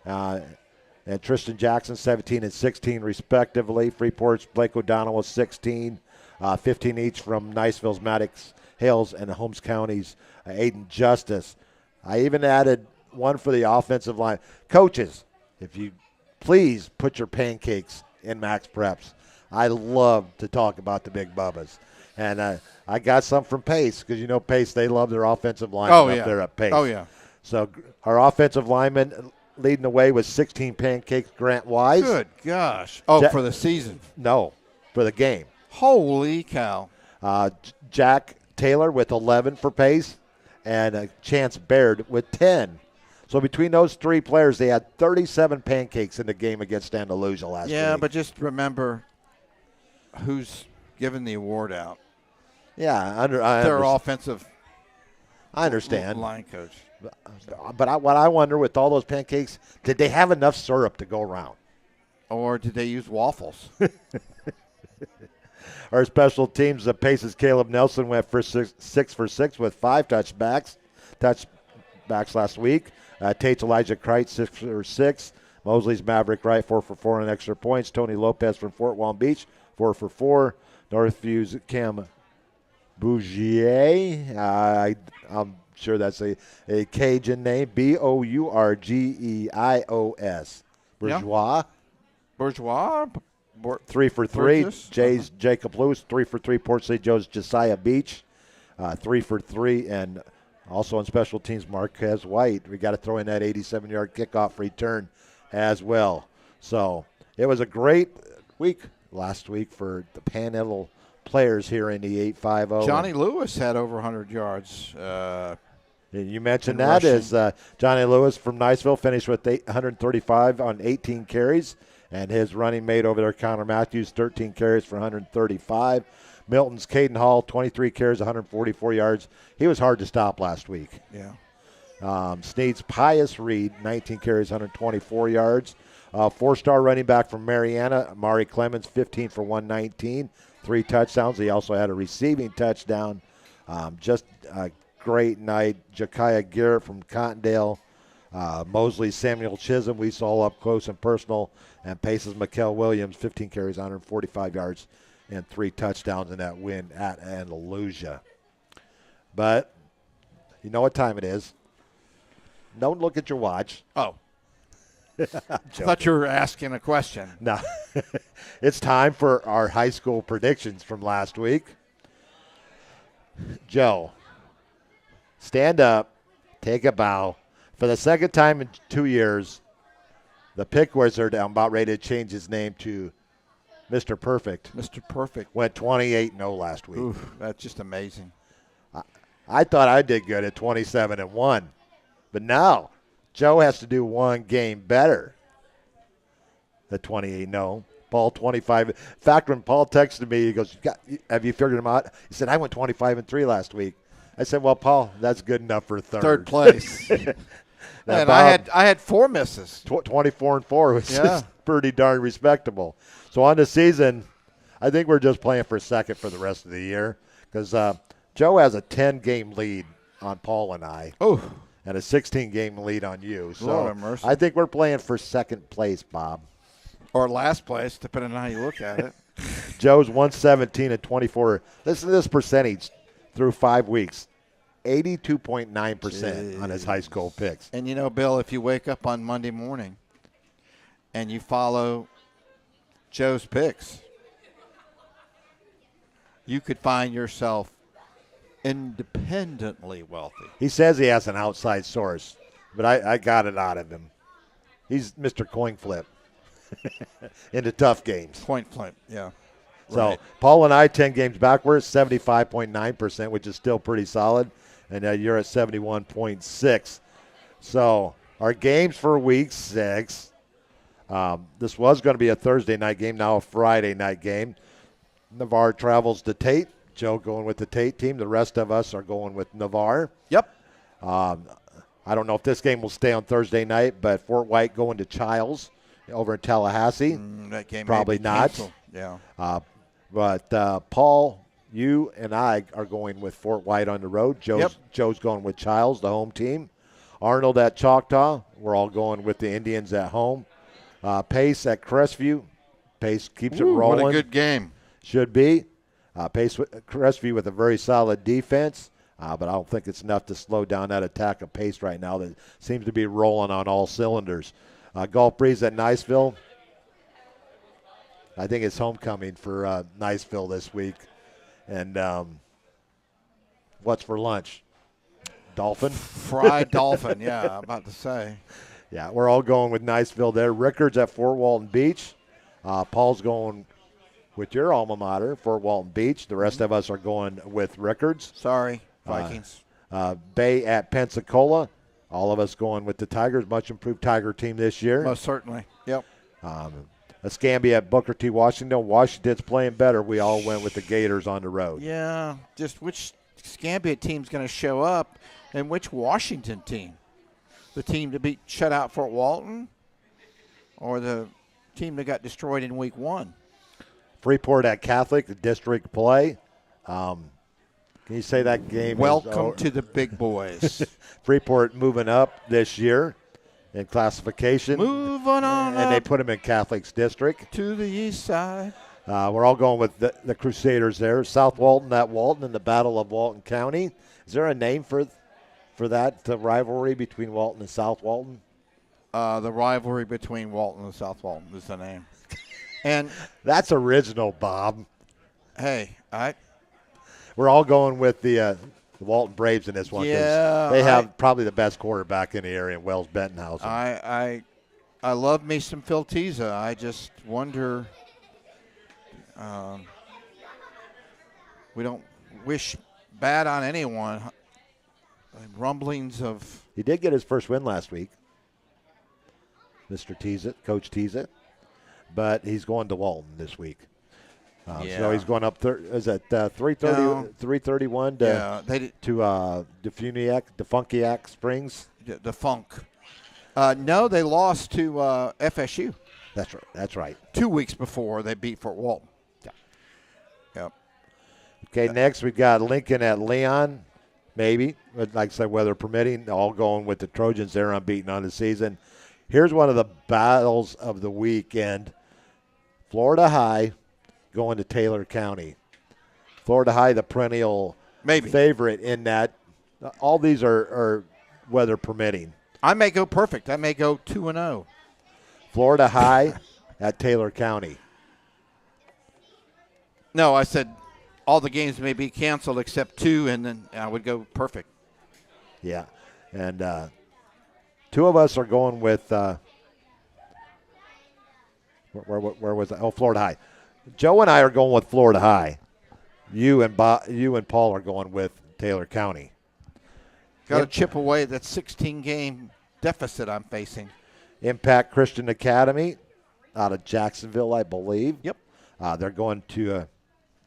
and Tristan Jackson, 17 and 16 respectively. Freeport's Blake O'Donnell was 16, 15 each from Niceville's Maddox Hills and Holmes County's Aiden Justice. I even added one for the offensive line. Coaches, if you please put your pancakes in Max Preps. I love to talk about the big bubbas. And I got some from Pace because, you know, Pace, they love their offensive linemen up there at Pace. Oh, yeah. So our offensive lineman leading the way with 16 pancakes, Grant Wise. Good gosh. Oh, for the season. No, for the game. Holy cow. Jack Taylor with 11 for Pace and Chance Baird with 10. So between those 3 players, they had 37 pancakes in the game against Andalusia last week. Yeah, but just remember who's giving the award out. Yeah, their offensive I understand. Line coach. But what I wonder with all those pancakes, did they have enough syrup to go around? Or did they use waffles? Our special teams, Pace's Caleb Nelson went for 6 for 6 with 5 touchbacks last week. Tate's Elijah Kreitz, 6 for 6. Mosley's Maverick Wright, 4 for 4 on extra points. Tony Lopez from Fort Walton Beach, 4 for 4. Northview's Cam Bougier. I'm sure that's a Cajun name. Bourgeios. Bourgeois. Yeah. Bourgeois. 3 for 3. Jay's Jacob Lewis, 3 for 3. Port St. Joe's Josiah Beach, 3 for 3. And also on special teams, Marquez White. We got to throw in that 87-yard kickoff return as well. So it was a great week last week for the Panhandle players here in the 850. Johnny Lewis had over 100 yards. You mentioned that is Johnny Lewis from Niceville finished with 135 on 18 carries. And his running mate over there, Connor Matthews, 13 carries for 135. Milton's Caden Hall, 23 carries, 144 yards. He was hard to stop last week. Yeah. Sneed's Pius Reed, 19 carries, 124 yards. 4-star running back from Mariana, Amari Clemens, 15 for 119, 3 touchdowns. He also had a receiving touchdown. Just a great night. Jekiah Garrett from Cottondale. Mosley Samuel Chisholm, we saw up close and personal. And Pace's Mikkel Williams, 15 carries, 145 yards, and 3 touchdowns in that win at Andalusia. But you know what time it is. Don't look at your watch. Oh. I thought you were asking a question. No. It's time for our high school predictions from last week. Joe, stand up, take a bow. For the second time in 2 years, the Pick Wizard, I'm about ready to change his name to Mr. Perfect. Mr. Perfect. Went 28-0 last week. Oof, that's just amazing. I thought I did good at 27-1. But now, Joe has to do one game better at 28-0. Paul 25. In fact, when Paul texted me, he goes, have you figured him out? He said, I went 25-3 last week. I said, well, Paul, that's good enough for third place. And Bob, I had 4 misses. 24-4, which is pretty darn respectable. So on the season, I think we're just playing for second for the rest of the year because Joe has a 10-game lead on Paul and I. Oh. And a 16-game lead on you. So Lord have mercy. I think we're playing for second place, Bob. Or last place, depending on how you look at it. Joe's 117-24. Listen to this percentage through 5 weeks. 82.9% on his high school picks. And, you know, Bill, if you wake up on Monday morning and you follow Joe's picks, you could find yourself independently wealthy. He says he has an outside source, but I got it out of him. He's Mr. Coin Flip. in the tough games. Point blank, yeah. So Right. Paul and I 10 games back. We're at 75.9%, which is still pretty solid, and you're at 71.6. So our games for week 6. This was going to be a Thursday night game, now a Friday night game. Navarre travels to Tate. Joe going with the Tate team. The rest of us are going with Navarre. Yep. I don't know if this game will stay on Thursday night, but Fort White going to Childs over in Tallahassee. That game Probably may be not. canceled. Yeah. But Paul, you and I are going with Fort White on the road. Joe's going with Childs, the home team. Arnold at Choctaw. We're all going with the Indians at home. Pace at Crestview. Pace keeps it rolling. What a good game. Should be. Crestview with a very solid defense, but I don't think it's enough to slow down that attack of Pace right now that seems to be rolling on all cylinders. Gulf Breeze at Niceville. I think it's homecoming for Niceville this week. And what's for lunch? Dolphin? Fried dolphin, yeah, I'm about to say. Yeah, we're all going with Niceville there. Rickards at Fort Walton Beach. Paul's going with your alma mater, Fort Walton Beach. The rest of us are going with Rickards. Sorry, Vikings. Bay at Pensacola. All of us going with the Tigers. Much improved Tiger team this year. Most certainly. Yep. Escambia at Booker T. Washington. Washington's playing better. We all went with the Gators on the road. Yeah, just which Escambia team's going to show up and which Washington team? The team to shut out Fort Walton or the team that got destroyed in week 1? Freeport at Catholic, the district play. Can you say that game? Welcome to the big boys. Freeport moving up this year in classification. Moving on and they up put them in Catholic's district. to the east side. We're all going with the Crusaders there. South Walton at Walton in the Battle of Walton County. Is there a name for that, the rivalry between Walton and South Walton? The rivalry between Walton and South Walton is the name. And that's original, Bob. Hey, we're all going with the Walton Braves in this one. Yeah, they have probably the best quarterback in the area, Wells Bentonhausen. I love me some Phil Teza. I just wonder. We don't wish bad on anyone. Rumblings of. He did get his first win last week, Mr. Teza, Coach Teza. But he's going to Walton this week. So he's going up. Is that 331 to Defunkiac Springs? The Funk. No, they lost to FSU. That's right. 2 weeks before they beat Fort Walton. Yeah. Yep. Okay, next we got Lincoln at Leon. Maybe, but like I said, weather permitting, all going with the Trojans. They're unbeaten on the season. Here's one of the battles of the weekend. Florida High going to Taylor County. Florida High, the perennial favorite in that. All these are weather permitting. I may go perfect. I may go 2-0. Florida High at Taylor County. No, I said all the games may be canceled except 2, and then I would go perfect. Yeah, and 2 of us are going with where was it? Oh, Florida High. Joe and I are going with Florida High. You and Paul are going with Taylor County. Got to chip away that 16-game deficit I'm facing. Impact Christian Academy out of Jacksonville, I believe. Yep. They're going to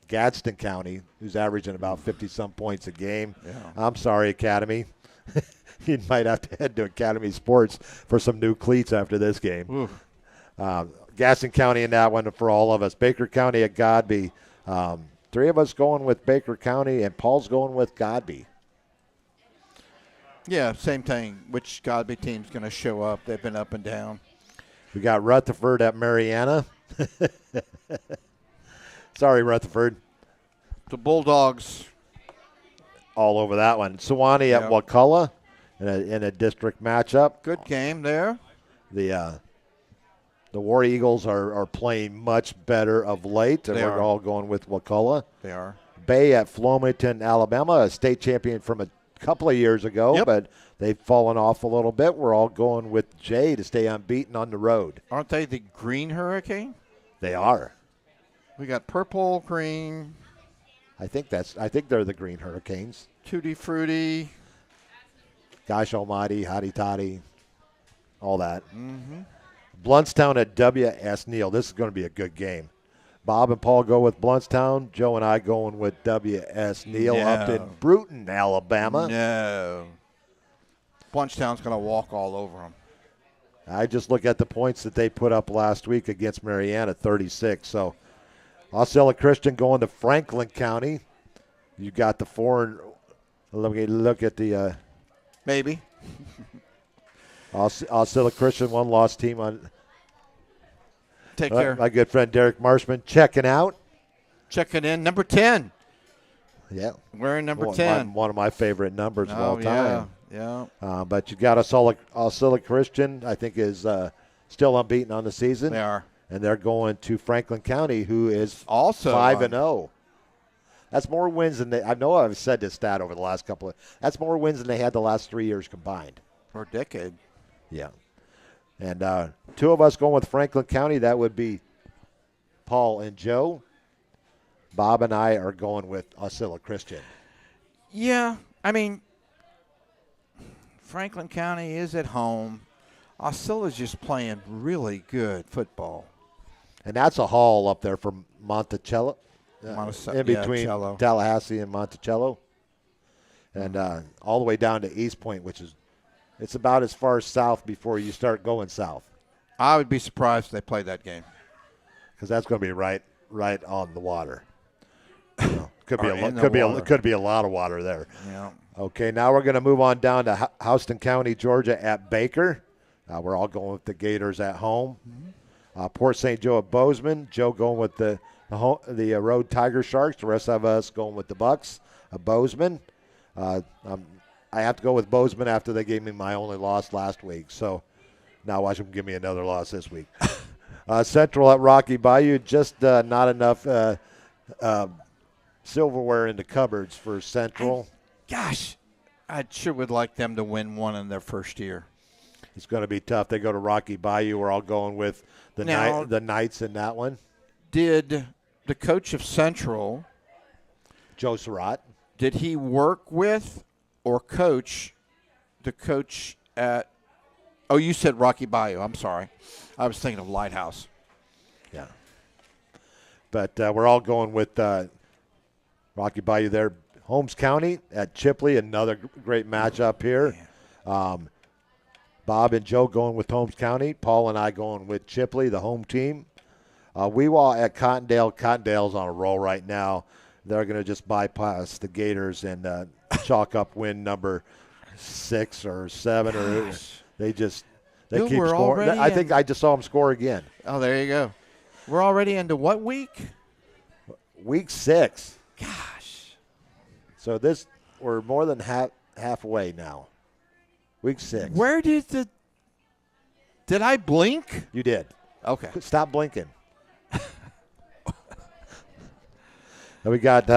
Gadsden County, who's averaging about 50-some points a game. Yeah. I'm sorry, Academy. You might have to head to Academy Sports for some new cleats after this game. Gadsden County in that one for all of us. Baker County at Godby. 3 of us going with Baker County, and Paul's going with Godby. Yeah, same thing. Which Godby team's going to show up? They've been up and down. We got Rutherford at Mariana. Sorry, Rutherford. The Bulldogs. All over that one. Sewanee at Wakulla in a district matchup. Good game there. The War Eagles are playing much better of late, and They we're are. all going with Wakulla. They are. Bay at Flomaton, Alabama, a state champion from a couple of years ago, Yep. but they've fallen off a little bit. We're all going with Jay to stay unbeaten on the road. Aren't they the Green Hurricane? They are. We got purple, green, I think they're the Green Hurricanes. Tutti Frutti. Gosh almighty, hotty toddy, all that. Mm-hmm. Bluntstown at W.S. Neal. This is going to be a good game. Bob and Paul go with Bluntstown. Joe and I going with W.S. Neal up in Bruton, Alabama. No. Bluntstown's going to walk all over them. I just look at the points that they put up last week against Marianna, 36. So Osceola Christian going to Franklin County. You got the foreign. Let me look at the. Maybe. Osceola Christian, one-loss team on. Take care. My good friend Derek Marshman checking out. Checking in, number 10. Yeah. We're in number 10. One of my favorite numbers of all time. Yeah. But you got Osceola Christian, I think, is still unbeaten on the season. They are. And they're going to Franklin County, who is also 5-0. That's more wins than I know I've said this stat over the last couple of. That's more wins than they had the last 3 years combined. For a decade. Yeah. And two of us going with Franklin County. That would be Paul and Joe. Bob and I are going with Osceola Christian. Yeah. I mean, Franklin County is at home. Osceola's just playing really good football. And that's a haul up there from Monticello. In between Cello. Tallahassee and Monticello. And all the way down to East Point, which is it's about as far south before you start going south. I would be surprised if they played that game. Because that's going to be right on the water. Could be a lot of water there. Yeah. Okay, now we're going to move on down to Houston County, Georgia at Baker. We're all going with the Gators at home. Port St. Joe at Bozeman. Joe going with the Road Tiger Sharks. The rest of us going with the Bucks at Bozeman. I have to go with Bozeman after they gave me my only loss last week. So now watch them give me another loss this week. Central at Rocky Bayou. Just not enough silverware in the cupboards for Central. I sure would like them to win one in their first year. It's going to be tough. They go to Rocky Bayou. We're all going with the Knights in that one. Did the coach of Central, Joe Surratt, did he work with or coach the coach at – oh, you said Rocky Bayou. I'm sorry. I was thinking of Lighthouse. Yeah. But we're all going with Rocky Bayou there. Holmes County at Chipley, another great matchup here. Bob and Joe going with Holmes County. Paul and I going with Chipley, the home team. Weewah at Cottondale. Cottondale's on a roll right now. They're going to just bypass the Gators and chalk up win number 6 or 7. Or they keep scoring. I think I just saw them score again. Oh, there you go. We're already into what week? Week 6. Gosh. So we're more than halfway now. Week 6. Where did I blink? You did. Okay. Stop blinking. And we got,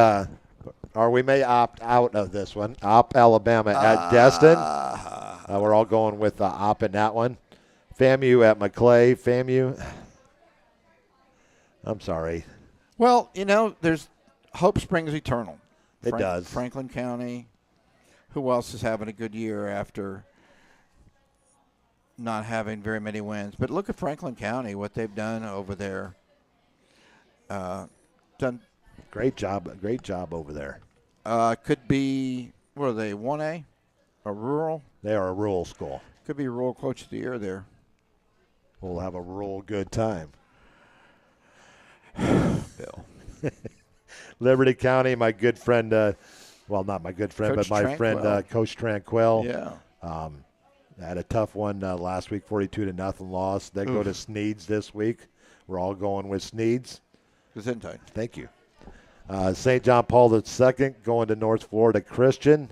or we may opt out of this one. Alabama at Destin. We're all going with Opp in that one. FAMU at McClay. FAMU. I'm sorry. Well, there's hope springs eternal. It does. Franklin County. Who else is having a good year after not having very many wins? But look at Franklin County, what they've done over there. Done great job over there. Could be, what are they, 1A? A rural? They are a rural school. Could be rural coach of the year there. We'll have a rural good time. Bill. Liberty County, my good friend, well, not my good friend, Coach but my Tranquil. friend, Coach Tranquil. Yeah. Had a tough one last week, 42-0 loss. They go to Sneeds this week. We're all going with Sneeds. Gesundheit. Thank you. St. John Paul II going to North Florida Christian.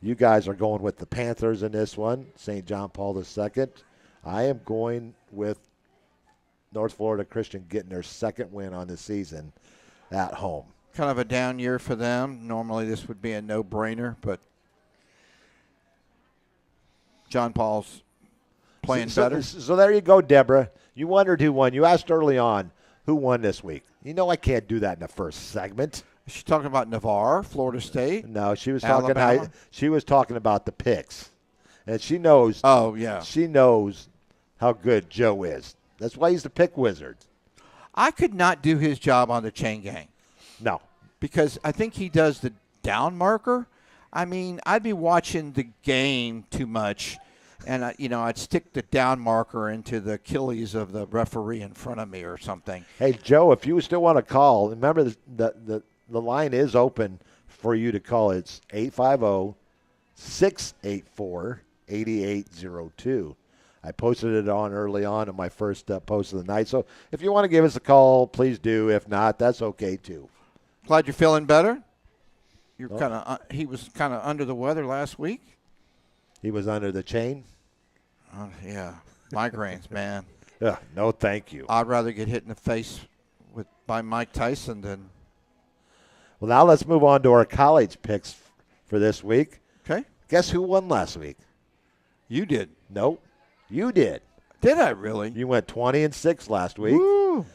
You guys are going with the Panthers in this one. St. John Paul II. I am going with North Florida Christian getting their second win on the season at home. Kind of a down year for them. Normally this would be a no-brainer, but John Paul's playing better. So there you go, Deborah. You wondered who won. You asked early on who won this week. You know I can't do that in the first segment. Is she talking about Navarre, Florida State? No, she was Alabama? she was talking about the picks. And she knows. Oh, yeah. She knows how good Joe is. That's why he's the pick wizard. I could not do his job on the chain gang. No. Because I think he does the down marker. I mean, I'd be watching the game too much, and I'd stick the down marker into the Achilles of the referee in front of me or something. Hey, Joe, if you still want to call, remember the line is open for you to call. It's 850-684-8802. I posted it on early on in my first post of the night. So if you want to give us a call, please do. If not, that's okay too. Glad you're feeling better. He was kind of under the weather last week. He was under the chain? Yeah. Migraines, man. Yeah, no thank you. I'd rather get hit in the face by Mike Tyson than. Well, now let's move on to our college picks for this week. Okay. Guess who won last week? You did. Nope. You did. Did I really? You went 20-6 last week. Woo.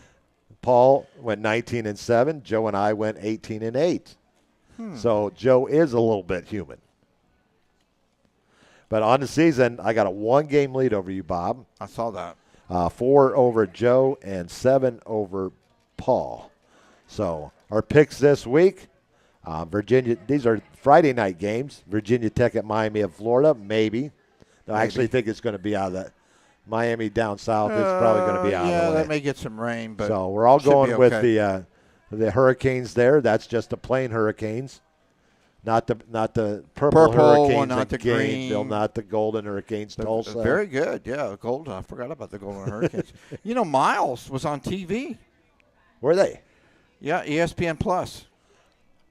Paul went 19-7. Joe and I went 18-8. So Joe is a little bit human. But on the season, I got a 1-game lead over you, Bob. I saw that. 4 over Joe and 7 over Paul. So our picks this week, Virginia. These are Friday night games. Virginia Tech at Miami of Florida, maybe. No, I actually think it's going to be out of that. Miami down south, it's probably going to be out of the way. Yeah, that may get some rain. But so we're all going with okay. the Hurricanes there. That's just the plain Hurricanes. Not the purple Hurricanes one, not the Gainesville, green. not the Golden Hurricanes, Tulsa. Very good, yeah. Golden. I forgot about the Golden Hurricanes. Miles was on TV. Were they? Yeah, ESPN Plus.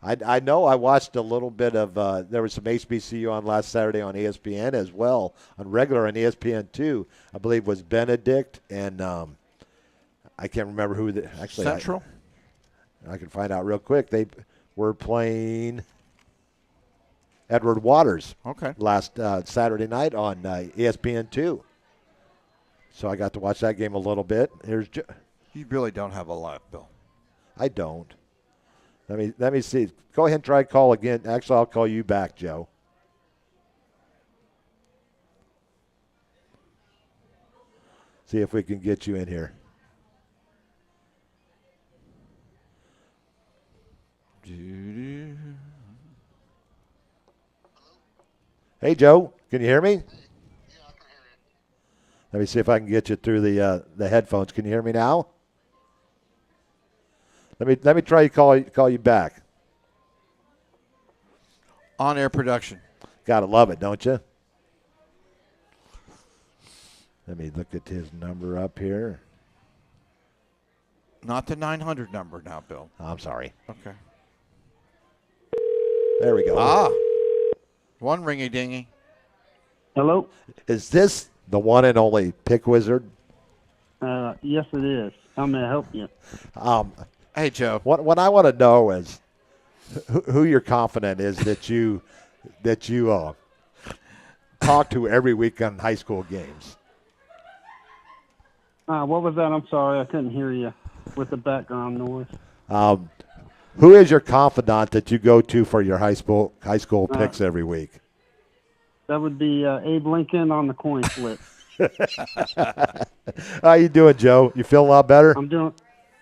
I know. I watched a little bit of. There was some HBCU on last Saturday on ESPN as well, on regular on ESPN2. I believe was Benedict and I can't remember who actually. Central. I can find out real quick. They were playing Edward Waters. Okay. Last Saturday night on ESPN2. So I got to watch that game a little bit. You really don't have a lot, Bill. I don't. Let me see. Go ahead and try call again. Actually, I'll call you back, Joe. See if we can get you in here. Hey, Joe, can you hear me? Yeah, I can hear you. Let me see if I can get you through the headphones. Can you hear me now? Let me try to call you back. On-air production. Gotta love it, don't you? Let me look at his number up here. Not the 900 number now, Bill. I'm sorry. Okay. There we go. One ringy-dingy. Hello? Is this the one and only Pick Wizard? Yes, it is. How may I help you? Hey, Joe. What I want to know is who you're confident is that you talk to every week on high school games. What was that? I'm sorry, I couldn't hear you with the background noise. Who is your confidant that you go to for your high school picks every week? That would be Abe Lincoln on the coin flip. How you doing, Joe? You feel a lot better? I'm doing.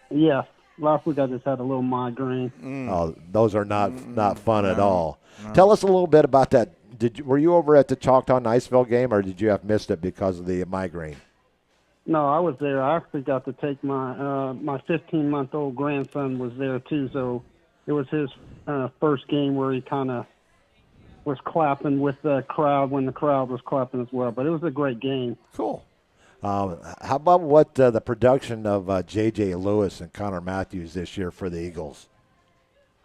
Yeah. Last week I just had a little migraine. Oh, those are not fun at all. No. Tell us a little bit about that. Were you over at the Chalktown-Niceville game, or did you have missed it because of the migraine? No, I was there. I actually got to take my 15-month-old grandson was there too. So it was his first game where he kind of was clapping with the crowd when the crowd was clapping as well. But it was a great game. Cool. How about what the production of J.J. Lewis and Connor Matthews this year for the Eagles?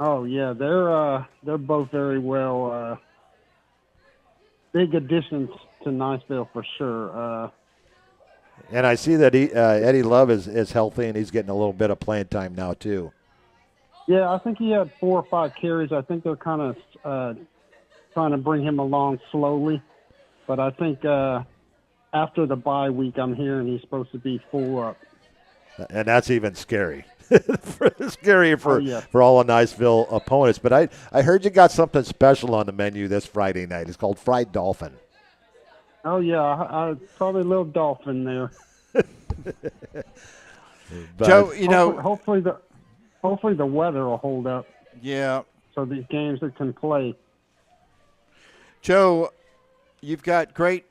Oh yeah, they're both very well. Big additions to Niceville for sure. And I see that Eddie Love is healthy and he's getting a little bit of playing time now too. Yeah, I think he had 4 or 5 carries. I think they're kind of trying to bring him along slowly. But I think after the bye week, I'm hearing he's supposed to be full up. And that's even scary. Scary for all the Niceville opponents. But I heard you got something special on the menu this Friday night. It's called fried dolphin. Oh, yeah. I probably a little dolphin there. Joe, hopefully the weather will hold up. Yeah. So these games that can play. Joe, you've got great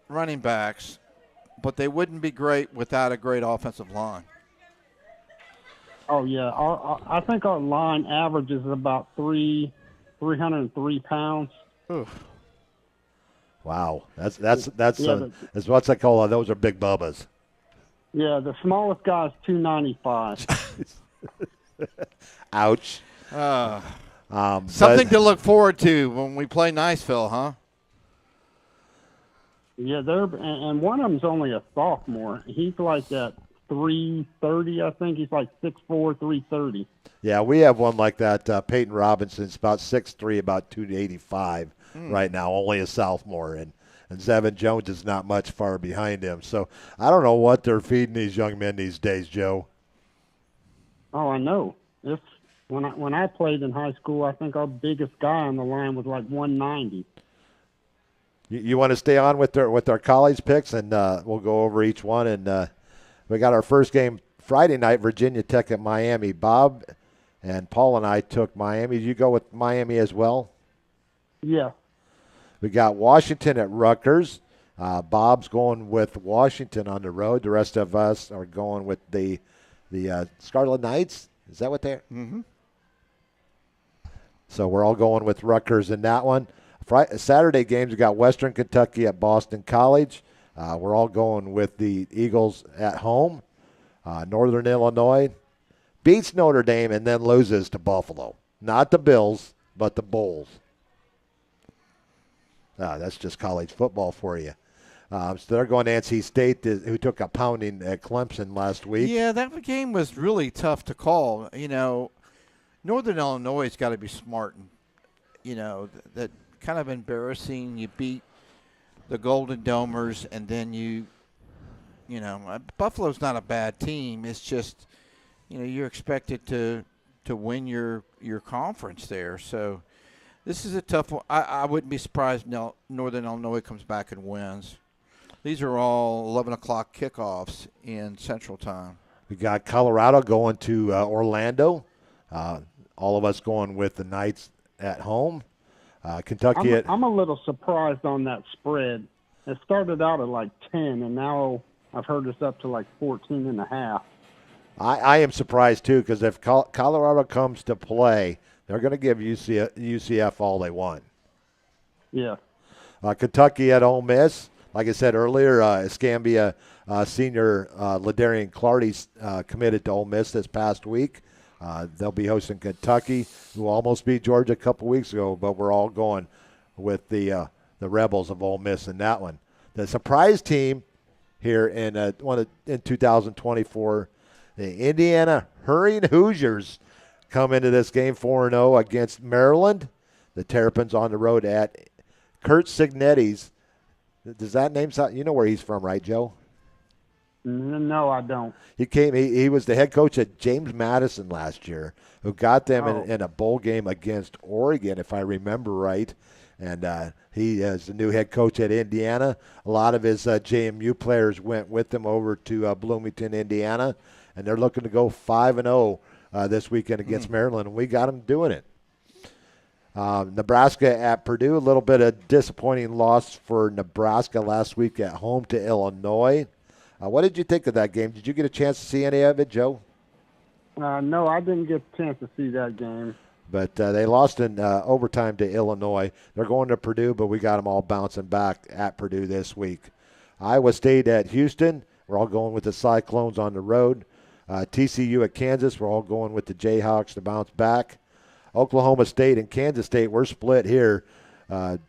running backs, but they wouldn't be great without a great offensive line. Oh, yeah. I think our line averages about 303 pounds. Oof. Wow. That's what's that called? Those are big bubbas. Yeah, the smallest guy is 295. Ouch. Something to look forward to when we play Niceville, huh? Yeah, and one of them's only a sophomore. He's like at 330, I think. He's like 6'4", 330. Yeah, we have one like that. Peyton Robinson's about 6'3", about 285 right now, only a sophomore. And Zevin Jones is not much far behind him. So I don't know what they're feeding these young men these days, Joe. Oh, I know. When I played in high school, I think our biggest guy on the line was like 190. You want to stay on with our college picks, and we'll go over each one. And we got our first game Friday night, Virginia Tech at Miami. Bob and Paul and I took Miami. Did you go with Miami as well? Yeah. We got Washington at Rutgers. Bob's going with Washington on the road. The rest of us are going with the Scarlet Knights. Is that what they're? Mm-hmm. So we're all going with Rutgers in that one. Saturday games, we got Western Kentucky at Boston College. We're all going with the Eagles at home. Northern Illinois beats Notre Dame and then loses to Buffalo. Not the Bills, but the Bulls. That's just college football for you. So they're going to NC State, who took a pounding at Clemson last week. Yeah, that game was really tough to call. Northern Illinois has got to be smart. That kind of embarrassing. You beat the Golden Domers, and then Buffalo's not a bad team. It's just, you're expected to win your conference there. So this is a tough one. I wouldn't be surprised if Northern Illinois comes back and wins. These are all 11 o'clock kickoffs in Central Time. We got Colorado going to Orlando. All of us going with the Knights at home. Kentucky I'm a little surprised on that spread. It started out at like 10, and now I've heard it's up to like 14.5. I am surprised, too, because if Colorado comes to play, they're going to give UCF all they want. Yeah. Kentucky at Ole Miss. Like I said earlier, Escambia senior Ladarian Clardy committed to Ole Miss this past week. They'll be hosting Kentucky, who almost beat Georgia a couple weeks ago, but we're all going with the Rebels of Ole Miss in that one. The surprise team here in 2024, the Indiana Hurrying Hoosiers come into this game 4-0 against Maryland. The Terrapins on the road at Kurt Signetti's. Does that name sound? You know where he's from, right, Joe? No, I don't. He was the head coach at James Madison last year, who got them in a bowl game against Oregon, if I remember right. And he is the new head coach at Indiana. A lot of his JMU players went with him over to Bloomington, Indiana, and they're looking to go 5-0 this weekend against Maryland, and we got them doing it. Nebraska at Purdue, a little bit of disappointing loss for Nebraska last week at home to Illinois. What did you think of that game? Did you get a chance to see any of it, Joe? No, I didn't get a chance to see that game. But they lost in overtime to Illinois. They're going to Purdue, but we got them all bouncing back at Purdue this week. Iowa State at Houston. We're all going with the Cyclones on the road. TCU at Kansas. We're all going with the Jayhawks to bounce back. Oklahoma State and Kansas State, we're split here.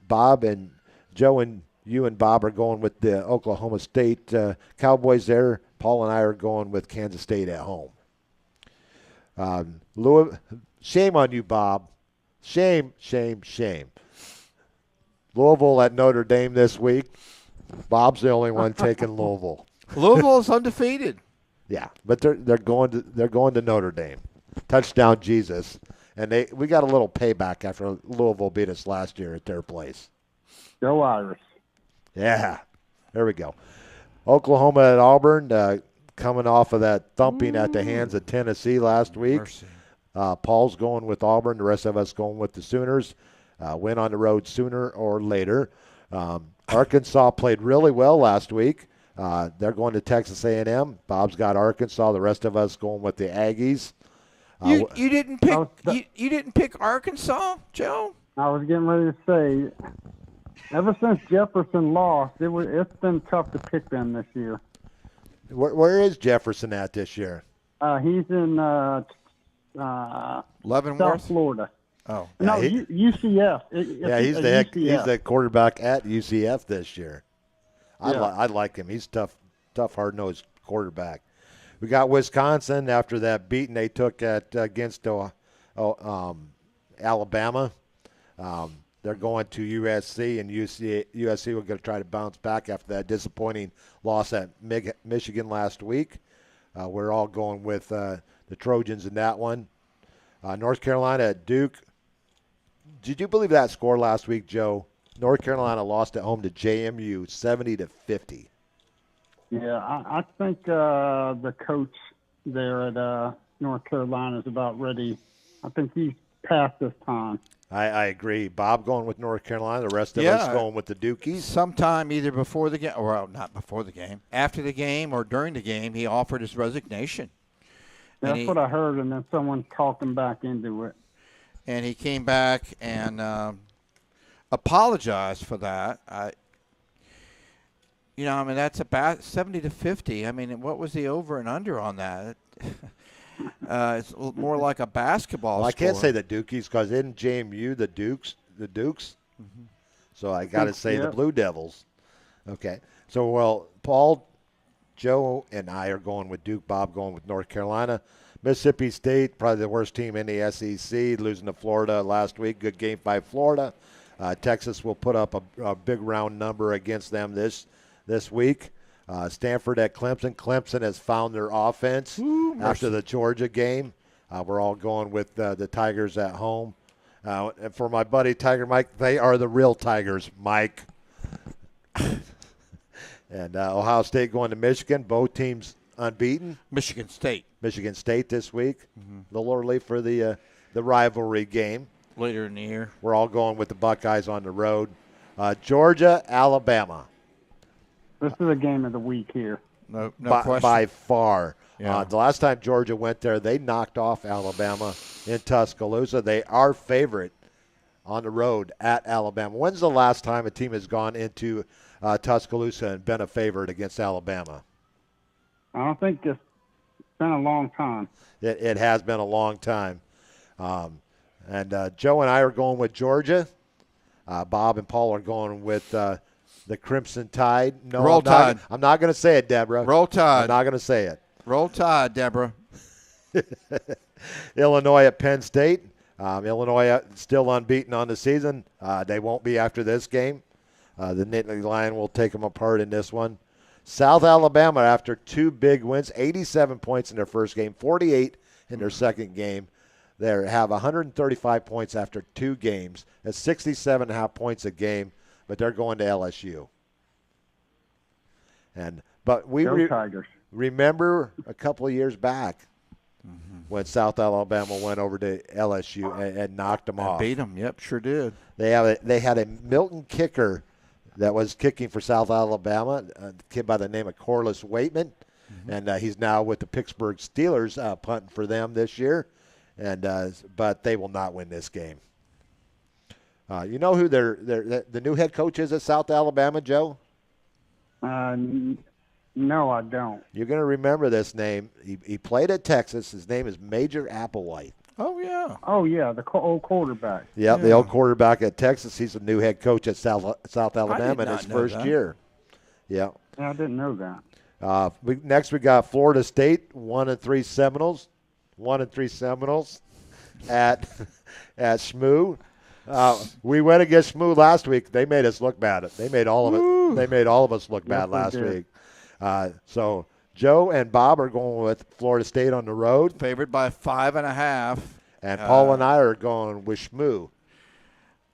Bob and Joe and you and Bob are going with the Oklahoma State Cowboys there. Paul and I are going with Kansas State at home. Shame on you, Bob. Shame, shame, shame. Louisville at Notre Dame this week. Bob's the only one taking Louisville. Louisville is undefeated. Yeah, but they're going to Notre Dame. Touchdown Jesus. And we got a little payback after Louisville beat us last year at their place. Go Irish. Yeah, there we go. Oklahoma at Auburn, coming off of that thumping at the hands of Tennessee last week. Paul's going with Auburn. The rest of us going with the Sooners. Win on the road sooner or later. Arkansas played really well last week. They're going to Texas A&M. Bob's got Arkansas. The rest of us going with the Aggies. You didn't pick you didn't pick Arkansas, Joe? I was getting ready to say, ever since Jefferson lost, it's been tough to pick them this year. Where is Jefferson at this year? He's in Leavenworth, South Florida. Oh, no, UCF. He's the quarterback at UCF this year. I like him. He's tough, hard-nosed quarterback. We got Wisconsin after that beating they took against Alabama. They're going to USC, and USC will going to try to bounce back after that disappointing loss at Michigan last week. We're all going with the Trojans in that one. North Carolina at Duke. Did you believe that score last week, Joe? North Carolina lost at home to JMU 70-50. Yeah, I think the coach there at North Carolina is about ready. I think he's past this time. I agree. Bob going with North Carolina. The rest of us going with the Dukies. Sometime either before the game, or not before the game, after the game or during the game, he offered his resignation. That's what I heard, and then someone talked him back into it. And he came back and apologized for that. That's about 70-50. I mean, what was the over and under on that? It's more like a basketball score. I can't say the Dukies because in JMU, the Dukes. Mm-hmm. So I got to say the Blue Devils. Okay. So, Paul, Joe, and I are going with Duke. Bob going with North Carolina. Mississippi State, probably the worst team in the SEC, losing to Florida last week. Good game by Florida. Texas will put up a big round number against them this week. Stanford at Clemson. Clemson has found their offense after the Georgia game. We're all going with the Tigers at home. And for my buddy Tiger Mike, they are the real Tigers, Mike. And Ohio State going to Michigan. Both teams unbeaten. Michigan State this week. A little early for the rivalry game. Later in the year. We're all going with the Buckeyes on the road. Georgia, Alabama. This is a game of the week here. No question. By far. Yeah. The last time Georgia went there, they knocked off Alabama in Tuscaloosa. They are favorite on the road at Alabama. When's the last time a team has gone into Tuscaloosa and been a favorite against Alabama? I don't think it's been a long time. It has been a long time. And Joe and I are going with Georgia. Bob and Paul are going with the Crimson Tide. No, Roll Tide. I'm not going to say it, Deborah. Roll Tide. I'm not going to say it. Roll Tide, Deborah. Illinois at Penn State. Illinois still unbeaten on the season. They won't be after this game. The Nittany Lion will take them apart in this one. South Alabama, after two big wins, 87 points in their first game, 48 in their second game. They have 135 points after two games. That's 67.5 points a game, but they're going to LSU. But we remember a couple of years back when South Alabama went over to LSU and knocked them off. Beat them, yep, sure did. They had a Milton kicker that was kicking for South Alabama, a kid by the name of Corliss Waitman, and he's now with the Pittsburgh Steelers punting for them this year. But they will not win this game. You know who the new head coach is at South Alabama, Joe? No, I don't. You're going to remember this name. He played at Texas. His name is Major Applewhite. Oh, yeah. Oh, yeah, the old quarterback. Yeah, the old quarterback at Texas. He's the new head coach at South Alabama in his first year. Yeah. I didn't know that. Next, we got Florida State, 1-3 Seminoles. 1-3 Seminoles at SMU. We went against SMU last week. They made us look bad. They made all of it. They made all of us look bad last week. So Joe and Bob are going with Florida State on the road, favored by 5.5. And Paul and I are going with SMU.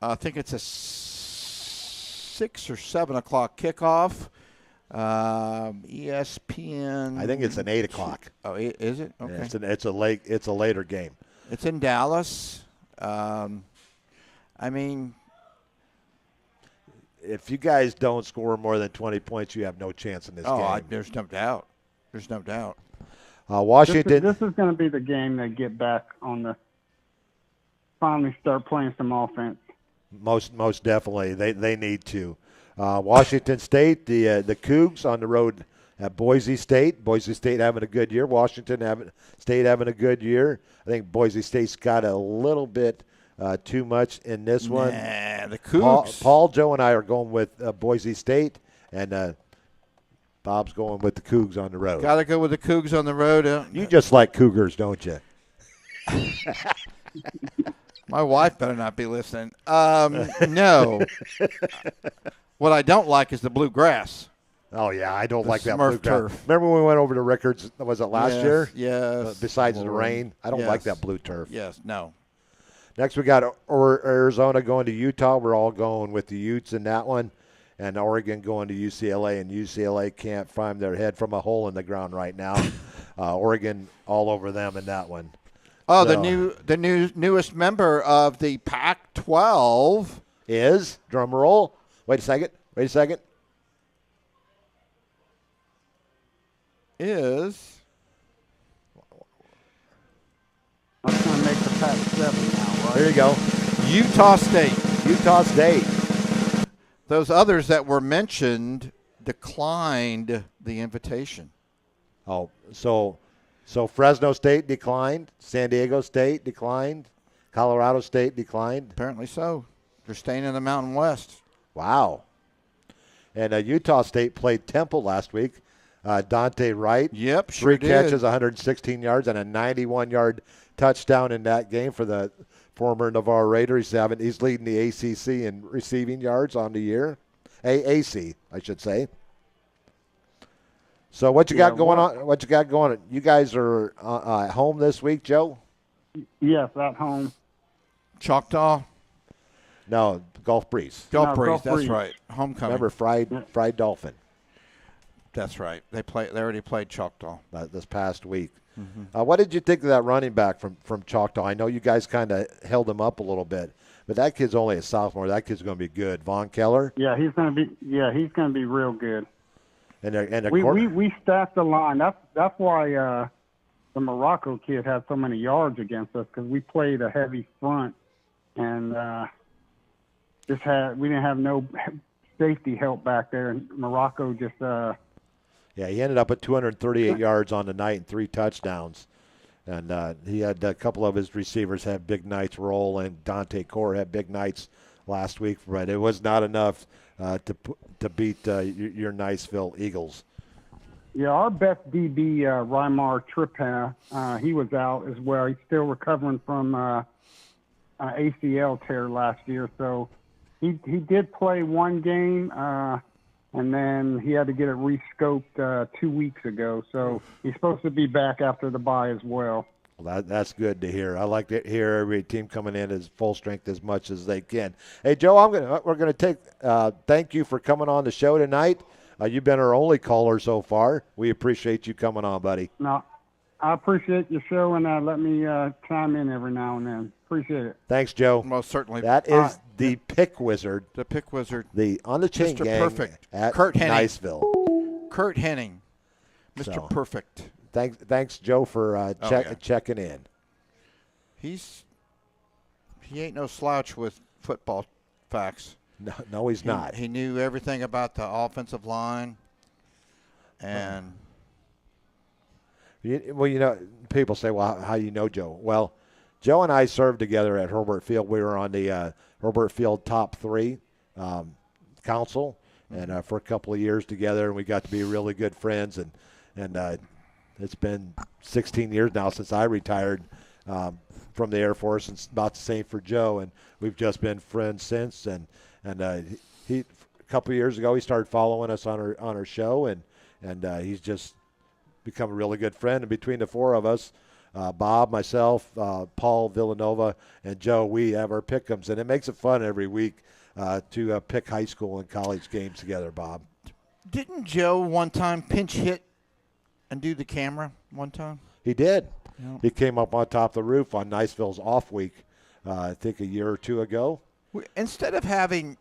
I think it's a 6 or 7 o'clock kickoff. ESPN. I think it's an 8 o'clock. Oh, is it? Okay. Yeah, it's a later game. It's in Dallas. I mean, if you guys don't score more than 20 points, you have no chance in this game. There's no doubt. There's no doubt. Washington. This is going to be the game they get back on the. Finally, start playing some offense. Most definitely, they need to. Washington State, the Cougs on the road at Boise State. Boise State having a good year. Washington State having a good year. I think Boise State's got a little bit too much in this one. The Cougs. Paul, Joe, and I are going with Boise State, and Bob's going with the Cougs on the road. Got to go with the Cougs on the road. You just like Cougars, don't you? My wife better not be listening. No. What I don't like is the bluegrass. Oh, yeah, I don't like that Smurf bluegrass. turf. Remember when we went over to Rickards, was it last year? Yes. Besides the rain, I don't like that blue turf. Yes, no. Next we got Arizona going to Utah. We're all going with the Utes in that one. And Oregon going to UCLA, and UCLA can't find their head from a hole in the ground right now. Oregon all over them in that one. Oh, so, the newest member of the Pac-12 is, drum roll. Wait a second. Is. I'm going to make the Pac-7 now, right? There you go. Utah State. Those others that were mentioned declined the invitation. Oh, so Fresno State declined, San Diego State declined, Colorado State declined. Apparently so. They're staying in the Mountain West. Wow. And Utah State played Temple last week. Dante Wright. Yep, sure did. 3 catches, 116 yards, and a 91-yard touchdown in that game for the former Navarre Raider. He's leading the ACC in receiving yards on the year. AAC, I should say. So what you got going on? What you got going on? You guys are at home this week, Joe? Yes, at home. Choctaw? No, Gulf Breeze. Gulf Breeze, that's right. Homecoming. Remember fried dolphin. That's right. They already played Choctaw this past week. Mm-hmm. What did you think of that running back from Choctaw? I know you guys kind of held him up a little bit, but that kid's only a sophomore. That kid's going to be good. Von Keller. Yeah, he's going to be real good. And we stacked the line. That's why the Morocco kid had so many yards against us, because we played a heavy front, and we didn't have no safety help back there, and Morocco just. Yeah, he ended up at 238 yards on the night and 3 touchdowns. And he had a couple of his receivers have big nights. Roll and Dante Core had big nights last week, but it was not enough to beat your Niceville Eagles. Yeah, our best DB, Rymar Trippin, he was out as well. He's still recovering from ACL tear last year. So he did play one game, and then he had to get it rescoped 2 weeks ago. So he's supposed to be back after the bye as well. Well, that's good to hear. I like to hear every team coming in as full strength as much as they can. Hey, Joe, we're gonna take. Thank you for coming on the show tonight. You've been our only caller so far. We appreciate you coming on, buddy. No, I appreciate your show, and let me chime in every now and then. Appreciate it. Thanks, Joe. Most certainly. That is the Pick Wizard. The Pick Wizard. The On the Chain Mr. gang Perfect. at Kurt Henning. Niceville. Kurt Henning. Mr. Perfect. Thanks, Joe, for checking in. He ain't no slouch with football facts. No, he's not. He knew everything about the offensive line, and people say, "Well, how do you know Joe?" Well, Joe and I served together at Herbert Field. We were on the Herbert Field top 3 council, and for a couple of years together, and we got to be really good friends. And it's been 16 years now since I retired. from the Air Force, and about the same for Joe. And we've just been friends since. And he a couple of years ago he started following us on our show, and he's just become a really good friend. And between the four of us, Bob, myself, Paul Villanova, and Joe, we have our pick'ems, and it makes it fun every week to pick high school and college games together. Bob, didn't Joe one time pinch hit and do the camera one time? He did. Yep. He came up on top of the roof on Niceville's off week, I think a year or two ago. Instead of having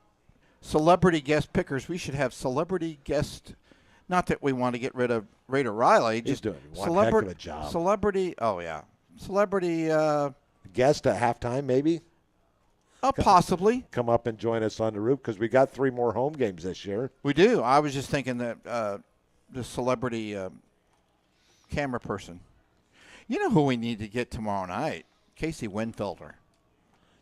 celebrity guest pickers, we should have celebrity guest. Not that we want to get rid of Raider Riley. He's just doing one heck of a job. Celebrity, oh yeah. Celebrity. Guest at halftime, maybe? Possibly. Come up and join us on the roof because we got 3 more home games this year. We do. I was just thinking that the celebrity camera person. You know who we need to get tomorrow night? Casey Winfelder.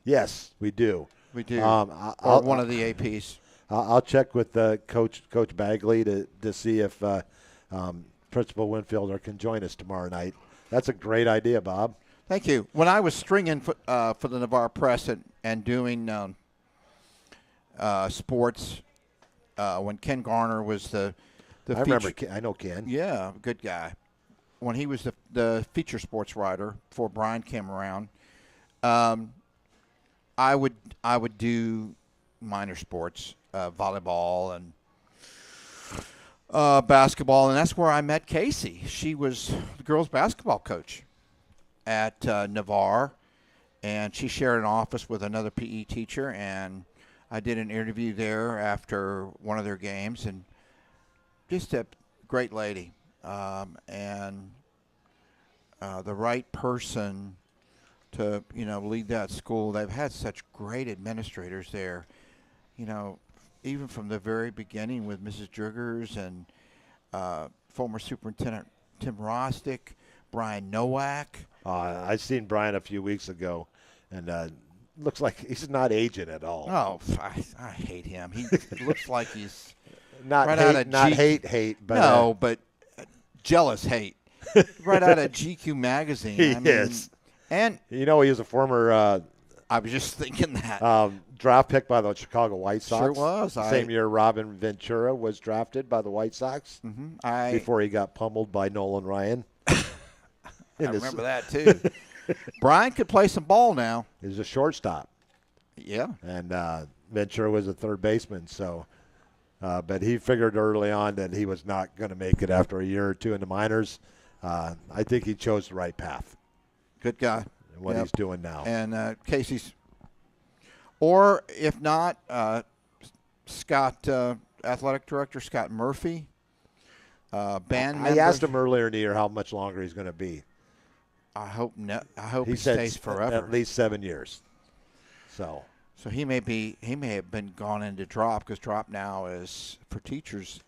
Yes, we do. We do. Or one of the APs. I'll check with Coach Bagley to see if Principal Winfielder can join us tomorrow night. That's a great idea, Bob. Thank you. When I was stringing for the Navarre Press and doing sports, when Ken Garner was the I remember. I know Ken. Yeah, good guy. When he was the feature sports writer before Brian came around, I would do minor sports, volleyball and basketball, and that's where I met Casey. She was the girls' basketball coach at Navarre, and she shared an office with another PE teacher, and I did an interview there after one of their games, and just a great lady, and the right person to lead that school. They've had such great administrators there, even from the very beginning with Mrs. Driggers and former Superintendent Tim Rostick, Brian Nowak. I seen Brian a few weeks ago, and looks like he's not aging at all. Oh, I hate him. He looks like he's not right hate, out of not hate, but no, but jealous hate. Right out of GQ magazine. He is. And he was a former. I was just thinking that draft pick by the Chicago White Sox. Sure was. Same year Robin Ventura was drafted by the White Sox. Mm-hmm. Before he got pummeled by Nolan Ryan. I remember that too. Brian could play some ball now. He was a shortstop. Yeah. And Ventura was a third baseman. So, but he figured early on that he was not going to make it after a year or two in the minors. I think he chose the right path. Good guy. And what he's doing now. And Casey's, or if not, Scott, athletic director Scott Murphy, band member. I asked him earlier in the year how much longer he's going to be. I hope he said stays forever. At least 7 years. So he may have been gone into drop, because drop now is for teachers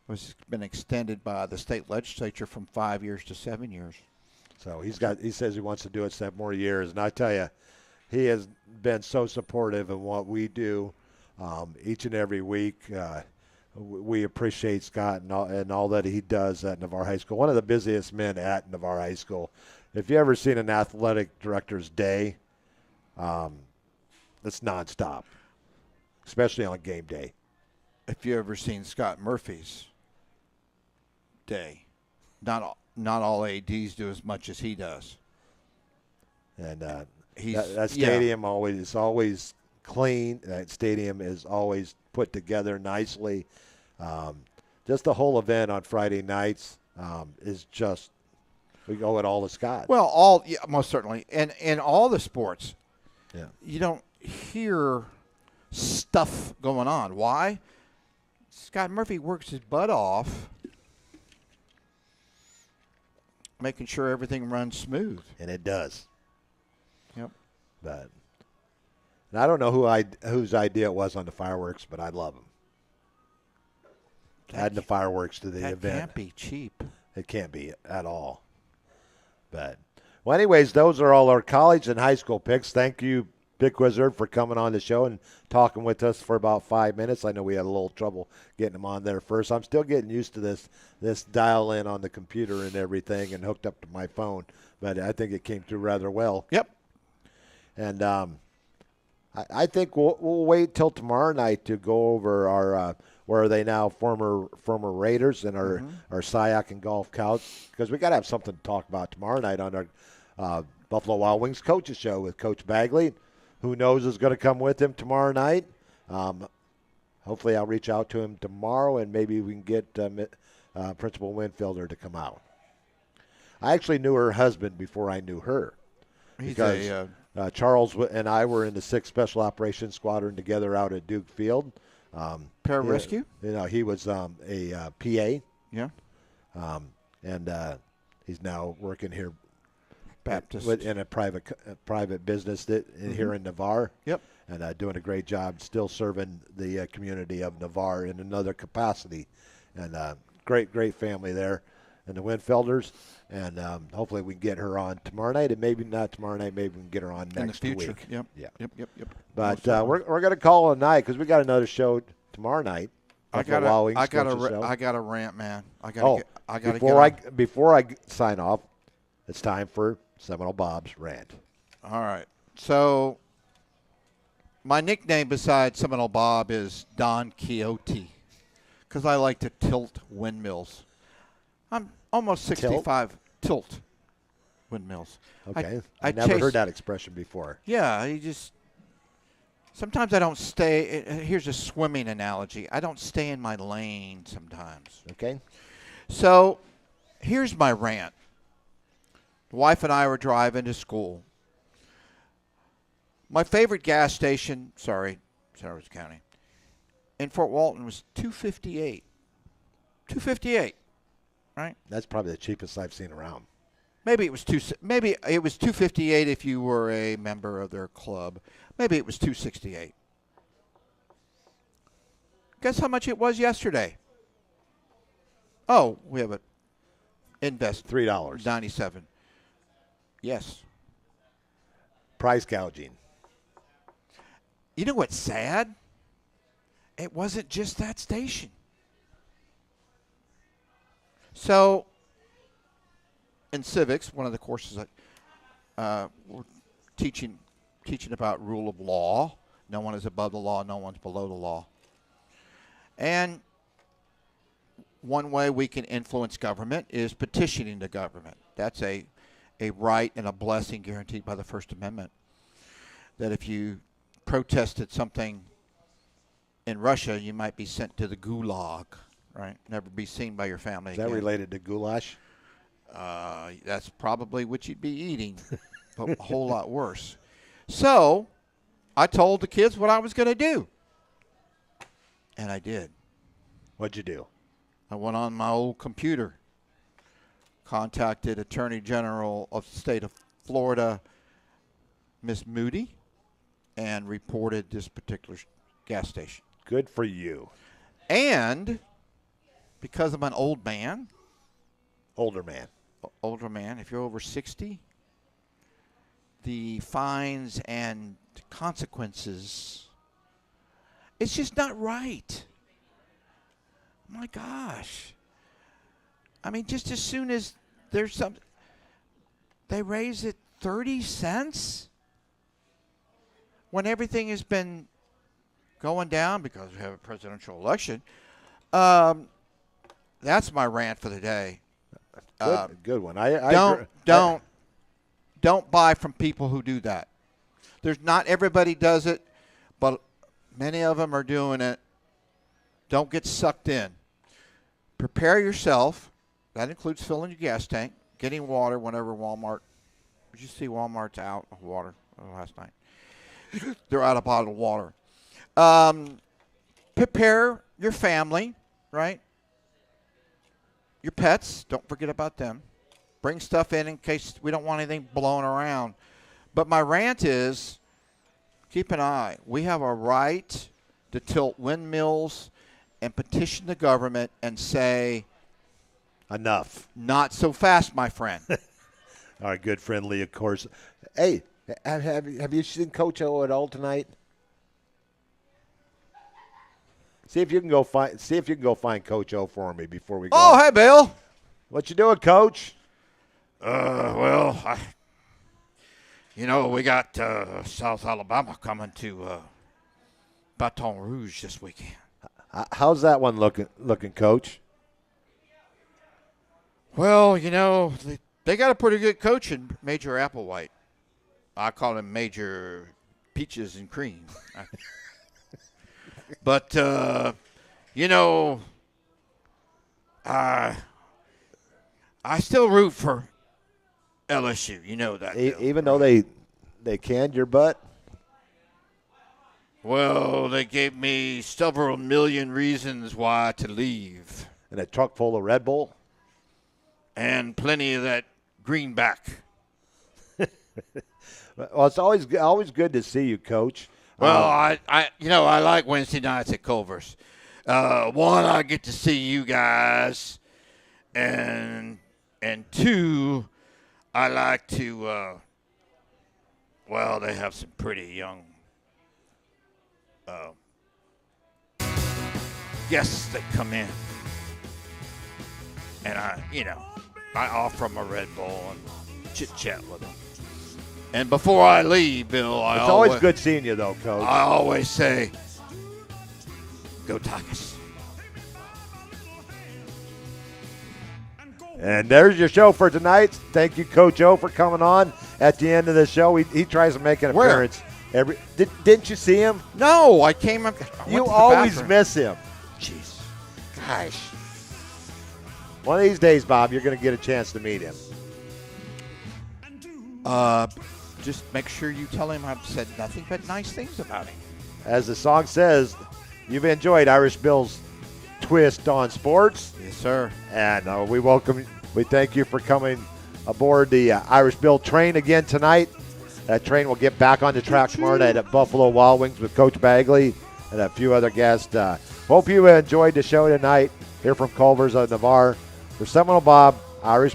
was been extended by the state legislature from 5 years to 7 years. So he says he wants to do it 7 more years, and I tell you, he has been so supportive of what we do each and every week. We appreciate Scott and all that he does at Navarre High School. One of the busiest men at Navarre High School. If you ever seen an athletic director's day, it's nonstop, especially on game day. If you ever seen Scott Murphy's day, not all ADs do as much as he does. And that stadium is always clean. That stadium is always put together nicely. Just the whole event on Friday nights is just, we owe it all to Scott. Well, most certainly. And in all the sports, you don't hear stuff going on. Why? Scott Murphy works his butt off making sure everything runs smooth. And it does. Yep. But and I don't know whose idea it was on the fireworks, but I love them. Adding the fireworks to the event. That can't be cheap. It can't be at all. But, well, anyways, those are all our college and high school picks. Thank you, Big Wizard, for coming on the show and talking with us for about 5 minutes. I know we had a little trouble getting him on there first. I'm still getting used to this dial-in on the computer and everything and hooked up to my phone, but I think it came through rather well. Yep. And I think we'll wait till tomorrow night to go over our where are they now, former Raiders and our SIAC and golf couch, because we got to have something to talk about tomorrow night on our Buffalo Wild Wings coaches show with Coach Bagley. Who knows is going to come with him tomorrow night. Hopefully I'll reach out to him tomorrow, and maybe we can get Principal Winfielder to come out. I actually knew her husband before I knew her. Because Charles and I were in the 6th Special Operations Squadron together out at Duke Field. Pararescue? He was a PA. Yeah. And he's now working here Baptist in a private business here in Navarre. Yep. And doing a great job, still serving the community of Navarre in another capacity. And great family there, and the Winfelders. And hopefully we can get her on tomorrow night, and maybe not tomorrow night. Maybe we can get her on next in the future. week. Yep. Yeah. Yep. But we're going to call it a night because we got another show tomorrow night. I got a rant, man. Before I sign off, it's time for Seminole Bob's rant. All right. So my nickname besides Seminole Bob is Don Quixote because I like to tilt windmills. I'm almost 65. Tilt windmills. Okay. I never heard that expression before. Yeah, sometimes I don't stay. Here's a swimming analogy. I don't stay in my lane sometimes. Okay. So here's my rant. The wife and I were driving to school. My favorite gas station, Sarah County, in Fort Walton was $2.58. $2.58, right? That's probably the cheapest I've seen around. Maybe it was $2.58 if you were a member of their club. Maybe it was $2.68. Guess how much it was yesterday? Oh, we have a invest $3.97. Yes. Price gouging. You know what's sad? It wasn't just that station. So, in civics, one of the courses we're teaching about rule of law. No one is above the law. No one's below the law. And one way we can influence government is petitioning the government. That's a right and a blessing guaranteed by the First Amendment. That if you protested something in Russia, you might be sent to the gulag, right? Never be seen by your family again. Is that related to goulash? That's probably what you'd be eating, but a whole lot worse. So I told the kids what I was going to do, and I did. What'd you do? I went on my old computer, contacted Attorney General of the state of Florida, Miss Moody, and reported this particular gas station. Good for you. And because I'm an older man, if you're over 60, the fines and consequences, it's just not right. My gosh. I mean, just as soon as there's some, they raise it 30 cents when everything has been going down because we have a presidential election. That's my rant for the day. Good one. Don't buy from people who do that. There's not everybody does it, but many of them are doing it. Don't get sucked in. Prepare yourself. That includes filling your gas tank, getting water whenever Walmart. Did you see Walmart's out of water last night? They're out of bottled water. Prepare your family, right? Your pets, don't forget about them. Bring stuff in case we don't want anything blown around. But my rant is, keep an eye. We have a right to tilt windmills and petition the government and say, enough. Not so fast, my friend. Our good friend Lee, of course. Hey, Have you seen Coach O at all tonight? See if you can go find Coach O for me before we go. Oh, hey, Bill. What you doing, Coach? Well, we got South Alabama coming to Baton Rouge this weekend. How's that one looking, Coach? Well, they got a pretty good coach in Major Applewhite. I call him Major Peaches and Cream. But, I still root for LSU. You know that. Even though they canned your butt? Well, they gave me several million reasons why to leave. And a truck full of Red Bull? And plenty of that greenback. Well, it's always good to see you, Coach. Well, I like Wednesday nights at Culver's. One, I get to see you guys, and two, I like to. They have some pretty young guests that come in, and I offer them a Red Bull and chit chat with them. And before I leave, Bill, it's always good seeing you, though, Coach. I always say, go Tigers. And there's your show for tonight. Thank you, Coach O, for coming on at the end of the show. He tries to make an appearance. Didn't you see him? No, I came up. You always miss him. Jeez. Gosh. One of these days, Bob, you're going to get a chance to meet him. Just make sure you tell him I've said nothing but nice things about him. As the song says, you've enjoyed Irish Bill's twist on sports. Yes, sir. And we thank you for coming aboard the Irish Bill train again tonight. That train will get back on the track tomorrow night at Buffalo Wild Wings with Coach Bagley and a few other guests. Hope you enjoyed the show tonight here from Culver's of Navarre. For Seminole Bob, Irish